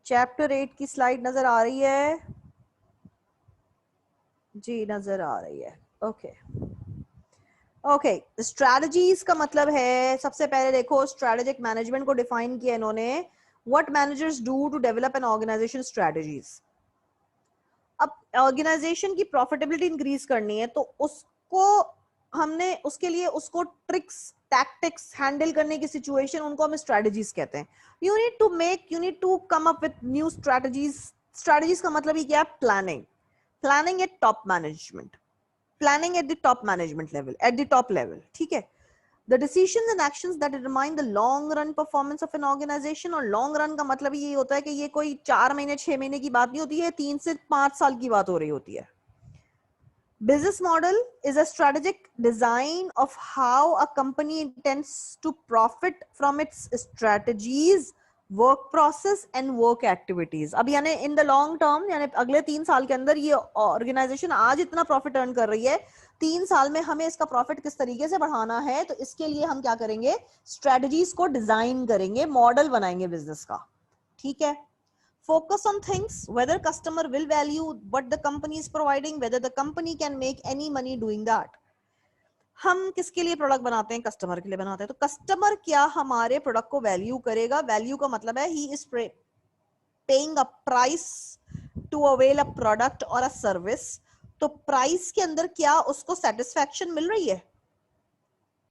चैप्टर 8 की स्लाइड नजर आ रही है? जी नजर आ रही है. ओके ओके, स्ट्रैटेजीज का मतलब है, सबसे पहले देखो स्ट्रैटेजिक मैनेजमेंट को डिफाइन किया इन्होंने. What managers do to develop an organisation strategies. अब ऑर्गेनाइजेशन की प्रॉफिटेबिलिटी इंक्रीज करनी है तो उसको हमने उसके लिए उसको ट्रिक्स टैक्टिक्स हैंडल करने की सिचुएशन, उनको हम स्ट्रैटेजीज कहते हैं. You need to come up with new strategies. Strategies का मतलब ही क्या है? Planning at top management, planning at the top management level, at the top level. ठीक है, the decisions and actions that determine the long run performance of an organization. और long run का मतलब ये होता है कि ये कोई 4 महीने 6 महीने की बात नहीं होती है, 3 से 5 साल की बात हो रही होती है. Business model is a strategic design of how a company intends to profit from its strategies, work process and work activities. अब यानी in the long term, यानी अगले 3 साल के अंदर ये ऑर्गेनाइजेशन आज इतना प्रॉफिट अर्न कर रही है, 3 साल में हमें इसका प्रॉफिट किस तरीके से बढ़ाना है, तो इसके लिए हम क्या करेंगे, स्ट्रेटजीज को डिजाइन करेंगे, मॉडल बनाएंगे बिजनेस का. ठीक है. Focus on things, whether customer will value what the company is providing, whether the company can make any money doing that. हम किसके लिए प्रोडक्ट बनाते हैं, कस्टमर के लिए बनाते हैं, तो कस्टमर क्या हमारे प्रोडक्ट को वैल्यू करेगा, वैल्यू का मतलब है ही is paying a price to avail a product और अ सर्विस. तो प्राइस के अंदर क्या उसको सेटिस्फैक्शन मिल रही है,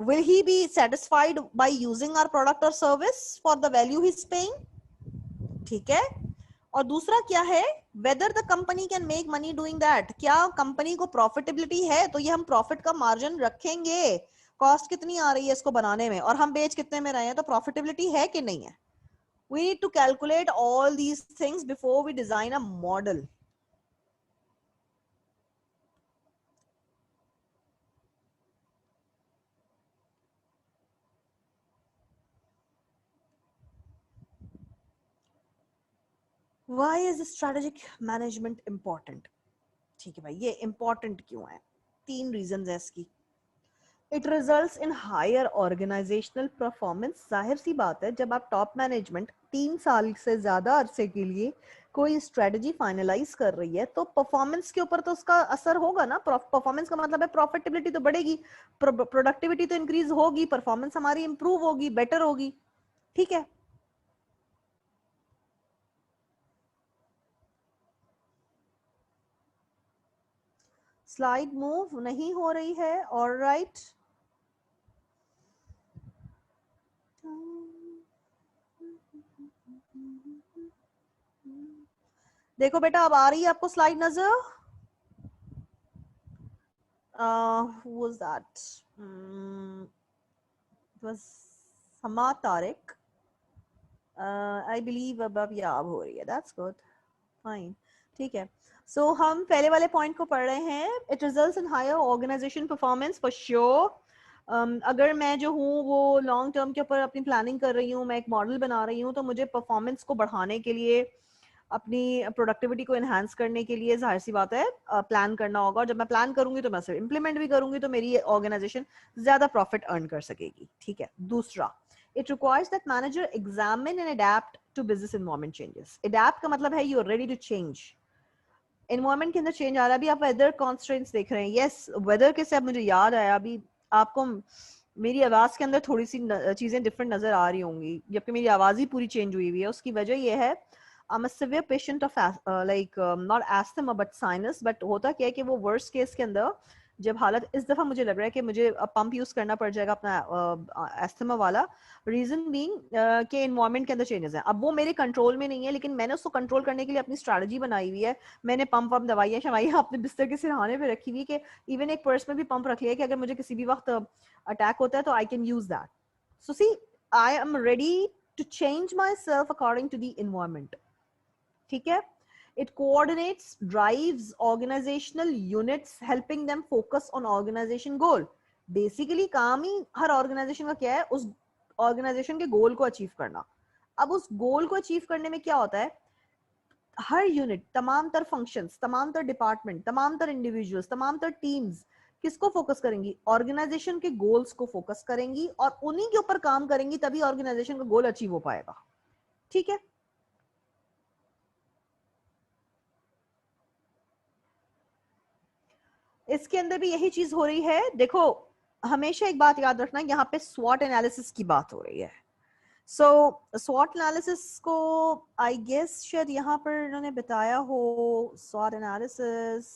will he be satisfied by using our product or service for the value he is paying. ठीक है. और दूसरा क्या है, whether the company can make money doing that, क्या कंपनी को प्रॉफिटेबिलिटी है, तो ये हम प्रॉफिट का मार्जिन रखेंगे, कॉस्ट कितनी आ रही है इसको बनाने में और हम बेच कितने में रहे हैं, तो प्रॉफिटेबिलिटी है कि नहीं है. we need to calculate all these things before we design a model. Why is strategic management important? ठीक है भाई, ये important क्यों है, 3 रीजंस है इसकी. It results in higher organizational performance. जाहिर सी बात है, जब आप टॉप मैनेजमेंट 3 साल से ज्यादा अरसे के लिए कोई स्ट्रेटजी फाइनलाइज कर रही है, तो परफॉर्मेंस के ऊपर तो उसका असर होगा ना. परफॉर्मेंस का मतलब है प्रॉफिटेबिलिटी तो बढ़ेगी, प्रोडक्टिविटी तो इंक्रीज होगी, परफॉर्मेंस हमारी इंप्रूव होगी, बेटर होगी. ठीक है. स्लाइड मूव नहीं हो रही है. ऑलराइट. देखो बेटा, अब आ रही है आपको स्लाइड नजर. who was that? It was Hama Tariq. I believe अब याद हो रही है. That's good. Fine. ठीक है. So हम पहले वाले पॉइंट को पढ़ रहे हैं. It results in higher organization performance for sure. अगर मैं जो हूँ वो लॉन्ग टर्म के ऊपर अपनी प्लानिंग कर रही हूँ, मैं एक मॉडल बना रही हूँ, तो मुझे परफॉर्मेंस को बढ़ाने के लिए, अपनी प्रोडक्टिविटी को एनहांस करने के लिए जाहिर सी बात है प्लान करना होगा. और जब मैं प्लान करूंगी तो मैं सिर्फ इंप्लीमेंट भी करूंगी, तो मेरी ऑर्गेनाइजेशन ज्यादा प्रॉफिट अर्न कर सकेगी. ठीक है. दूसरा, it requires that manager examine and adapt to business environment changes. adapt का मतलब है you are ready to change. environment के अंदर चेंज आ रहा है. अभी आप वेदर कॉन्स्ट्रेंट्स देख रहे हैं. यस, वेदर के से अब मुझे याद आया, अभी आपको मेरी आवाज के अंदर थोड़ी सी चीजें डिफरेंट नजर आ रही होंगी, जबकि मेरी आवाज ही पूरी चेंज हुई हुई है. उसकी वजह यह है, I'm a severe patient of not asthma but sinus. but होता क्या है कि वो worst case के अंदर जब हालत, इस दफा मुझे लग रहा है कि मुझे पंप यूज करना पड़ जाएगा अपना एस्थमा वाला. रीजन बीइंग के एनवायरनमेंट के अंदर चेंजेस हैं. अब वो मेरे कंट्रोल में नहीं है, लेकिन मैंने उसको कंट्रोल करने के लिए अपनी स्ट्रैटेजी बनाई हुई है. मैंने पंप दवाइयाँ शवाइयाँ अपने बिस्तर के सिरहाने पे रखी हुई है, कि इवन एक पर्स में भी पंप रख लिया है कि अगर मुझे किसी भी वक्त अटैक होता है तो I can use that. So see, I am ready to change myself according to the environment. ठीक है. It coordinates, drives organizational units, helping them focus on organization goal. Basically काम ही हर ऑर्गेनाइजेशन का क्या है, उस ऑर्गेनाइजेशन के गोल को achieve करना. अब उस गोल को अचीव करने में क्या होता है, हर यूनिट, तमाम तर फंक्शंस, तमाम तर डिपार्टमेंट, तमाम तर इंडिविजुअल्स, तमाम तर टीम्स किसको फोकस करेंगी, ऑर्गेनाइजेशन के गोल्स को फोकस करेंगी और उन्हीं के ऊपर काम करेंगी, तभी ऑर्गेनाइजेशन का गोल अचीव हो पाएगा. ठीक है. इसके अंदर भी यही चीज हो रही है. देखो, हमेशा एक बात याद रखना, यहाँ पे स्वॉट एनालिसिस की बात हो रही है. सो स्वॉट एनालिसिस को आई गेस शायद यहाँ पर इन्होंने बताया हो. स्वॉट analysis,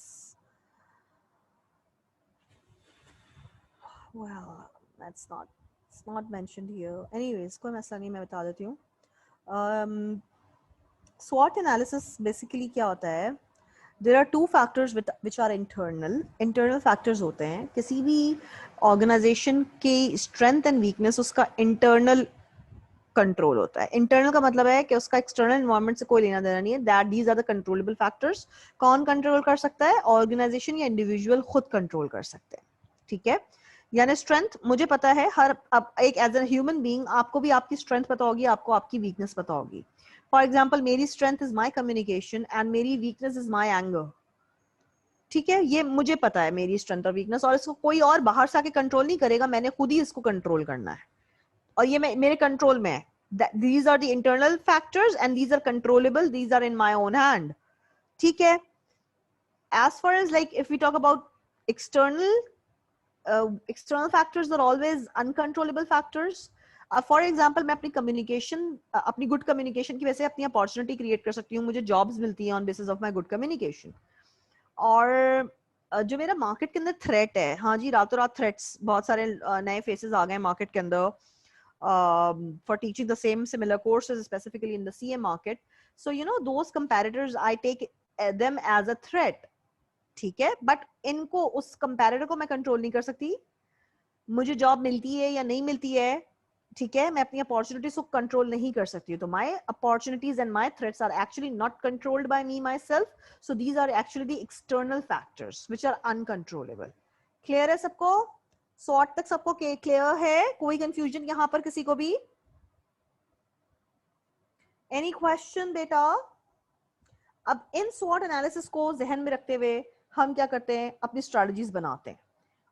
well that's not mentioned here. anyways, कोई मसला नहीं, मैं बता देती हूँ. स्वॉट एनालिसिस बेसिकली क्या होता है, there are two factors which are internal factors होते हैं. किसी भी ऑर्गेनाइजेशन की स्ट्रेंथ एंड वीकनेस उसका इंटरनल कंट्रोल होता है। इंटरनल का मतलब है कि उसका एक्सटर्नल एनवायरनमेंट से कोई लेना देना नहीं है, that these are the controllable factors. कौन कंट्रोल कर सकता है? ऑर्गेनाइजेशन या इंडिविजुअल खुद कंट्रोल कर सकते हैं, ठीक है। यानी स्ट्रेंथ मुझे पता है, हर अब एक एज ए ह्यूमन बीइंग आपको भी आपकी स्ट्रेंथ पता होगी, आपको आपकी वीकनेस पता होगी। फॉर एग्जाम्पल मेरी strength is my communication and मेरी वीकनेस इज माई एंगर, ठीक है। ये मुझे पता है मेरी स्ट्रेंथ और वीकनेस, और इसको कोई और बाहर से आके कंट्रोल नहीं करेगा, मैंने खुद ही इसको कंट्रोल करना है, और ये मेरे कंट्रोल में है। These are the internal factors and these are controllable, these are in my own hand, ठीक है। As far as like if we talk about external external factors are always uncontrollable factors. For example मैं अपनी communication, अपनी good communication की वजह से अपनी opportunity create कर सकती हूँ, मुझे जॉब्स मिलती हैं on basis of my good communication. और जो मेरा मार्केट के अंदर थ्रेट है, हाँ जी रातों रात थ्रेट्स, बहुत सारे नए फेसेस आ गए मार्केट के अंदर for teaching the same similar courses specifically in the CA market. So you know those competitors I take them as a threat, ठीक है। बट इनको, उस कंपैरेटर को मैं कंट्रोल नहीं कर सकती, मुझे जॉब मिलती है या नहीं मिलती है, ठीक है, मैं अपनी अपॉर्चुनिटीज को कंट्रोल नहीं कर सकती। तो my opportunities and my threats are actually not controlled by me myself, so these are actually the external factors which are uncontrollable. Clear है सबको? सॉर्ट तक सबको क्लियर है? कोई कंफ्यूजन यहां पर किसी को भी? एनी क्वेश्चन बेटा? अब इन स्वॉट एनालिसिस को जहन में रखते हुए हम क्या करते हैं, अपनी स्ट्रेटजीज बनाते हैं।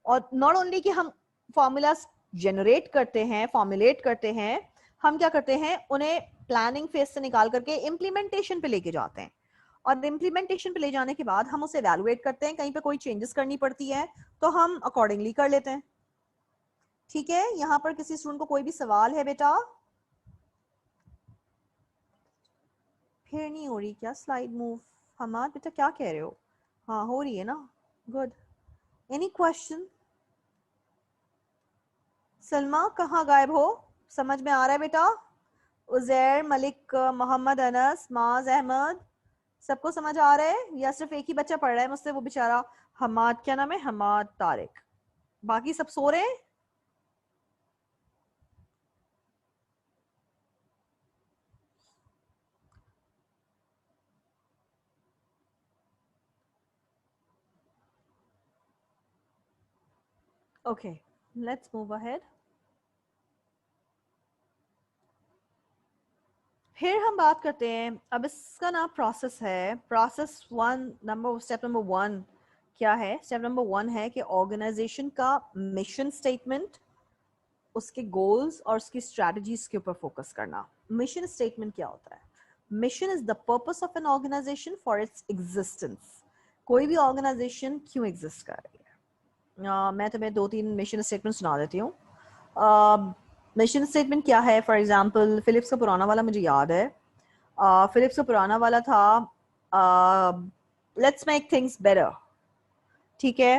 और नॉट ओनली कि हम फॉर्मूलाज जनरेट करते हैं, फॉर्मुलेट करते हैं, हम क्या करते हैं, उन्हें प्लानिंग फेज से निकाल करके इम्प्लीमेंटेशन पे लेके जाते हैं। और इम्प्लीमेंटेशन पे ले जाने के बाद हम उसे एवेलुएट करते हैं, कहीं पे कोई चेंजेस करनी पड़ती है तो हम अकॉर्डिंगली कर लेते हैं, ठीक है। यहाँ पर किसी स्टूडेंट को कोई भी सवाल है बेटा? फिर नहीं हो रही क्या स्लाइड मूव? हमाद बेटा क्या कह रहे हो? हाँ हो रही है ना, गुड। Any question? सलमा कहाँ गायब हो? समझ में आ रहा है बेटा? उजैर, मलिक, मोहम्मद अनस, माज अहमद, सबको समझ आ रहा है या सिर्फ एक ही बच्चा पढ़ रहा है मुझसे, वो बेचारा हमाद, क्या नाम है, हमाद तारिक, बाकी सब सो रहे हैं? Okay, let's move ahead. फिर हम बात करते हैं, अब इसका ना प्रोसेस है, process one, step number one क्या है? स्टेप नंबर वन है कि ऑर्गेनाइजेशन का मिशन स्टेटमेंट, उसके गोल्स और उसकी स्ट्रेटजीज के ऊपर फोकस करना। मिशन स्टेटमेंट क्या होता है? Mission is the purpose of an organisation for its existence. कोई भी ऑर्गेनाइजेशन क्यों एग्जिस्ट कर रही है? मैं तुम्हें दो तीन मिशन स्टेटमेंट सुना देती हूँ। मिशन स्टेटमेंट क्या है? फॉर एग्जाम्पल फिलिप्स का पुराना वाला मुझे याद है, फिलिप्स का पुराना वाला था, लेट्स मेक थिंग्स बेटर, ठीक है।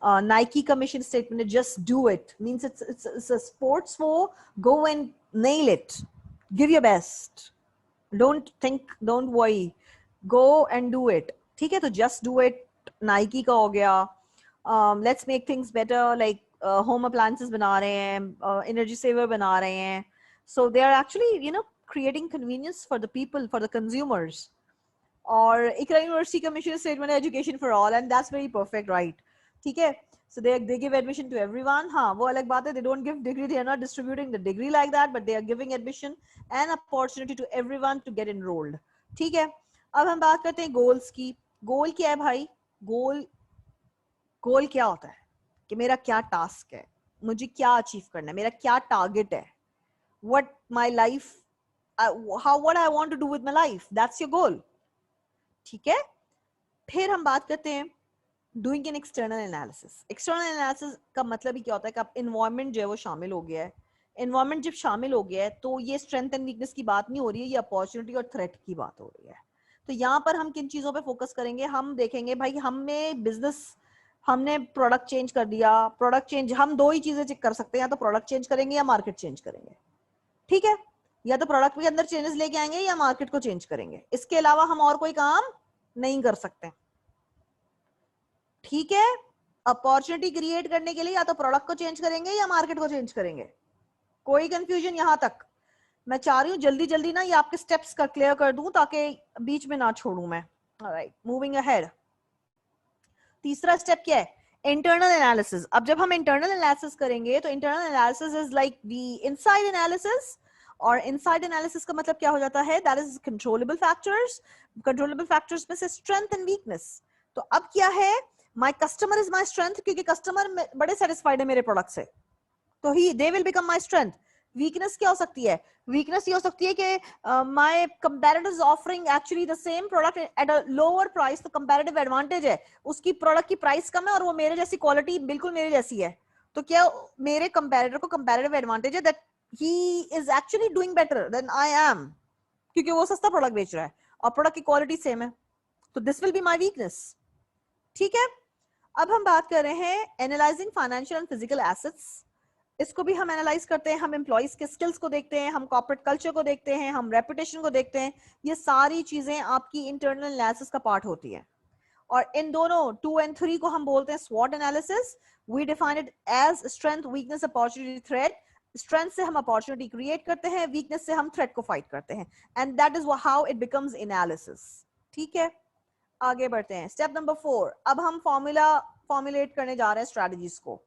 नाइकी का मिशन स्टेटमेंट है just do it, means it's a sports for go and nail it, give your best, don't think, don't worry, go and do it, ठीक है। तो जस्ट डू इट नाइकी का हो गया। Let's make things better, like home appliances बना रहे हैं, energy saver बना रहे हैं, so they are actually you know creating convenience for the people, for the consumers. और इकरा यूनिवर्सिटी का मिशन स्टेटमेंट है education for all, and that's very perfect, right, ठीक है। So they give admission to everyone. हाँ वो अलग बात है, they don't give degree, they are not distributing the degree like that, but they are giving admission and opportunity to everyone to get enrolled, ठीक है। अब हम बात करते हैं गोल्स की। गोल क्या है भाई? गोल, गोल क्या होता है कि मेरा क्या टास्क है, मुझे क्या अचीव करना है, मेरा क्या टारगेट है, what my life, what I want to do with my life, that's your goal, ठीक है। फिर हम बात करते हैं doing an external analysis. External analysis का मतलब ही क्या होता है कि अब इन्वायरमेंट जो है वो शामिल हो गया है। इन्वायरमेंट जब शामिल हो गया है तो ये स्ट्रेंथ एंड वीकनेस की बात नहीं हो रही है, ये अपॉर्चुनिटी और थ्रेट की बात हो रही है। तो यहाँ पर हम किन चीजों पे फोकस करेंगे? हम देखेंगे भाई हमें बिजनेस, हमने प्रोडक्ट चेंज कर दिया, प्रोडक्ट चेंज, हम दो ही चीजें कर सकते हैं, या तो प्रोडक्ट चेंज करेंगे या मार्केट चेंज करेंगे, ठीक है। या तो प्रोडक्ट के अंदर चेंजेस लेके आएंगे या मार्केट को चेंज करेंगे, इसके अलावा हम और कोई काम नहीं कर सकते, ठीक है। अपॉर्चुनिटी क्रिएट करने के लिए या तो प्रोडक्ट को चेंज करेंगे या मार्केट को चेंज करेंगे, कोई कंफ्यूजन यहां तक? मैं चाह रही हूँ जल्दी जल्दी ना ये आपके स्टेप्स का क्लियर कर दूं ताकि बीच में ना छोड़ूं मैं। Alright, moving ahead. तीसरा स्टेप क्या है? Internal analysis. अब जब हम इंटरनल एनालिसिस करेंगे तो internal analysis is like the inside analysis, और इनसाइड एनालिसिस का मतलब क्या हो जाता है? That is controllable factors. Controllable factors में से स्ट्रेंथ एंड वीकनेस। तो अब क्या है? My customer is my strength, क्योंकि कस्टमर बड़े सेटिस्फाइड है मेरे प्रोडक्ट से, तो ही they will become my strength. Weakness क्या हो सकती है? वीकनेस ये हो सकती है कि my comparator is offering actually the same product at a lower price. तो कंपैरेटिव एडवांटेज है, उसकी प्रोडक्ट की प्राइस कम है और वो मेरे जैसी क्वालिटी बिल्कुल मेरे जैसी है। तो क्या मेरे कंपैरेटर को कंपैरेटिव एडवांटेज है that he is actually doing better than I am, क्योंकि वो सस्ता प्रोडक्ट बेच रहा है और प्रोडक्ट की क्वालिटी सेम है। तो this will be my weakness. ठीक है, अब हम बात कर रहे हैं analysing financial and physical assets. इसको भी हम एनालाइज करते हैं, हम एम्प्लॉइज के स्किल्स को देखते हैं, हम कॉर्पोरेट कल्चर को देखते हैं, हम रेपुटेशन को देखते हैं। ये सारी चीजें आपकी इंटरनल एनालिसिस का पार्ट होती है। और इन दोनों 2 और 3 को हम बोलते हैं स्वॉट analysis. We define it as strength, weakness, opportunity, threat. Strength से हम अपॉर्चुनिटी क्रिएट करते हैं, वीकनेस से हम थ्रेट को फाइट करते हैं, and that is how it becomes analysis. ठीक है, आगे बढ़ते हैं। Step number 4। अब हम फॉर्मुलेट करने जा रहे हैं स्ट्रेटजीज को।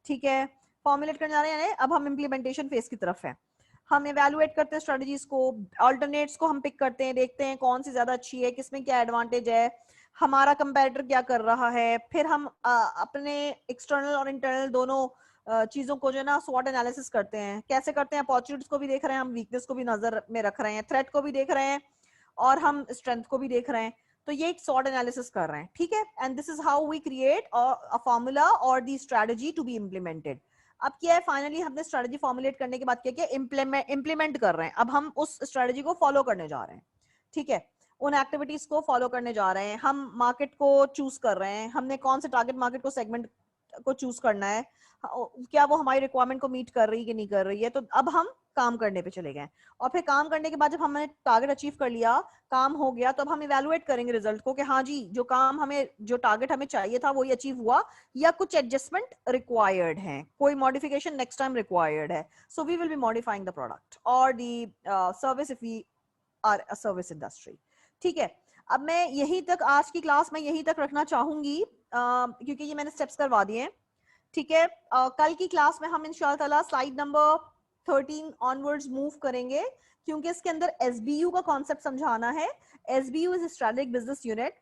ठीक है, फॉर्मुलेट करने जा रहे हैं, अब हम इंप्लीमेंटेशन फेज की तरफ है। हम इवैल्यूएट करते हैं स्ट्रेटजीज को, अल्टरनेट्स को हम पिक करते हैं, देखते हैं कौन सी ज्यादा अच्छी है, किसमें क्या एडवांटेज है, हमारा कंपैरेटर क्या कर रहा है। फिर हम अपने एक्सटर्नल और इंटरनल दोनों चीजों को जो है ना स्वॉट एनालिसिस करते हैं। कैसे करते हैं? अपॉर्चुनिटीज को भी देख रहे हैं, हम वीकनेस को भी नजर में रख रहे हैं, थ्रेट को भी देख रहे हैं, और हम स्ट्रेंथ को भी देख रहे हैं। तो ये एक स्वॉट एनालिसिस कर रहे हैं। ठीक है, and this is how we create a formula और the strategy to be implemented. अब क्या है? फाइनली हमने स्ट्रेटजी फॉर्मुलेट करने के बाद क्या किया? इम्प्लीमेंट कर रहे हैं। अब हम उस स्ट्रेटजी को फॉलो करने जा रहे हैं। ठीक है, उन एक्टिविटीज को फॉलो करने जा रहे हैं। हम मार्केट को चूज कर रहे हैं, हमने कौन से टारगेट मार्केट को, सेगमेंट को चूज करना है, क्या वो हमारी रिक्वायरमेंट को मीट कर रही है कि नहीं कर रही है। तो अब हम काम करने पे चले गए, और फिर काम करने के बाद जब हमने टारगेट अचीव कर लिया, काम हो गया, तो अब हम इवैल्यूएट करेंगे रिजल्ट को कि हाँ जी, जो काम हमें, जो टारगेट हमें चाहिए था वो ही अचीव हुआ, या कुछ एडजस्टमेंट रिक्वायर्ड है, कोई मॉडिफिकेशन नेक्स्ट टाइम रिक्वायर्ड है। So we will be modifying the product और the service if we are a service industry. ठीक है, अब मैं यहीं तक, आज की क्लास में यहीं तक रखना चाहूंगी, क्योंकि ये मैंने स्टेप्स करवा दिए हैं। ठीक है, कल की क्लास में हम इंशाल्लाह ताला स्लाइड नंबर 13 ऑनवर्ड्स मूव करेंगे, क्योंकि इसके अंदर एसबीयू का कॉन्सेप्ट समझाना है। SBU is strategic business unit.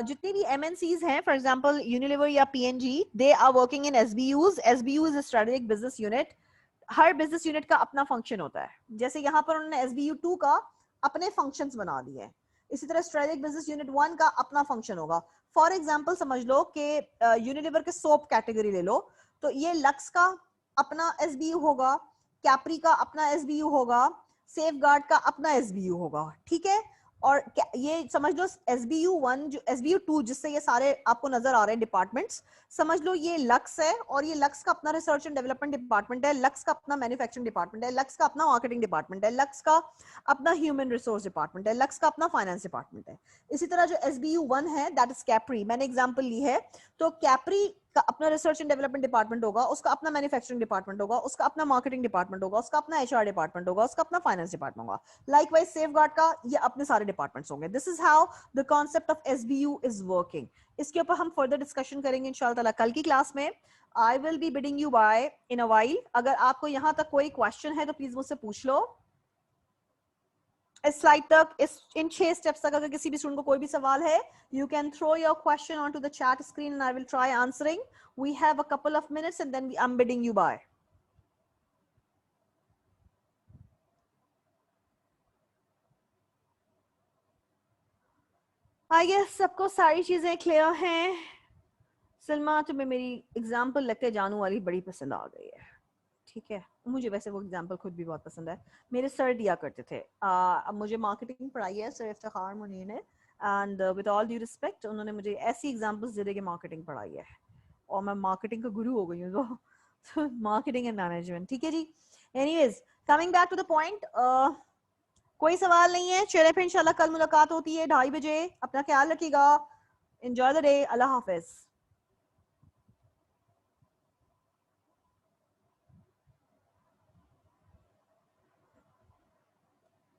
जितनी भी एमएनसीज हैं, फॉर एग्जांपल यूनिलीवर या PNG, they are working in SBUs. SBU is strategic business unit. हर बिजनेस यूनिट का अपना फंक्शन होता है। जैसे यहाँ पर उन्होंने एसबीयू 2 का अपने फंक्शंस बना दिए हैं, इसी तरह स्ट्रेटेजिक बिजनेस यूनिट 1 का अपना फंक्शन होगा। फॉर एग्जाम्पल समझ लो कि यूनिलीवर के सोप कैटेगरी ले लो, तो ये लक्स का अपना एसबीयू होगा, कैप्री का अपना एसबीयू होगा, सेफगार्ड का अपना एसबीयू होगा। ठीक है, और ये समझ लो एसबीयू 1 जो एसबीयू 2 जिससे ये सारे आपको नजर आ रहे हैं डिपार्टमेंट्स, समझ लो ये लक्स है, और ये लक्स का अपना रिसर्च एंड डेवलपमेंट डिपार्टमेंट है, लक्स का अपना मैन्युफैक्चरिंग डिपार्टमेंट है, लक्स का अपना मार्केटिंग डिपार्टमेंट है, लक्स का अपना ह्यूमन रिसोर्स डिपार्टमेंट है, लक्स का अपना फाइनेंस डिपार्टमेंट है। इसी तरह जो एसबीयू 1 है दैट इज कैप्री, मैंने एग्जांपल ली है, तो कैप्री का अपना रिसर्च एंड डेवलपमेंट डिपार्टमेंट होगा, उसका अपना मैन्युफैक्चरिंग डिपार्टमेंट होगा, उसका अपना मार्केटिंग डिपार्टमेंट होगा, उसका अपना एचआर डिपार्टमेंट होगा, उसका अपना फाइनेंस डिपार्टमेंट होगा। लाइकवाइज सेफगार्ड का ये अपने सारे डिपार्टमेंट्स होंगे। This is how the concept of SBU is working. इसके ऊपर हम फर्दर डिस्कशन करेंगे इंशाल्लाह ताला कल की क्लास में। I will be bidding you bye in a while. अगर आपको यहां तक कोई क्वेश्चन है तो प्लीज मुझसे पूछ लो। इस स्लाइड तक, इन 6 स्टेप्स तक अगर किसी भी स्टूडेंट को कोई भी सवाल है, you can throw your question onto the chat screen and I will try answering. We have a couple of minutes and then I'm bidding you bye. I guess सबको सारी चीजें क्लियर हैं। सलमा, तुम्हें मेरी एग्जाम्पल लगते जानू वाली बड़ी पसंद आ गई है। ठीक है, मुझे वैसे वो एग्जाम्पल खुद भी बहुत पसंद है, मेरे सर दिया करते थे। अब मुझे मार्केटिंग पढ़ाई है सर इफ्तिखार मुनीर ने, and with all due respect उन्होंने मुझे ऐसी एग्जाम्पल्स दे दे के मार्केटिंग पढ़ाई है, और मैं मार्केटिंग का गुरु हो गई हूँ। तो मार्केटिंग एंड मैनेजमेंट। ठीक है जी, anyways coming back to the point, कोई सवाल नहीं है? चले फिर इंशाल्लाह कल मुलाकात होती है 2:30 बजे। अपना ख्याल रखिएगा। Enjoy the day. Allah Hafiz.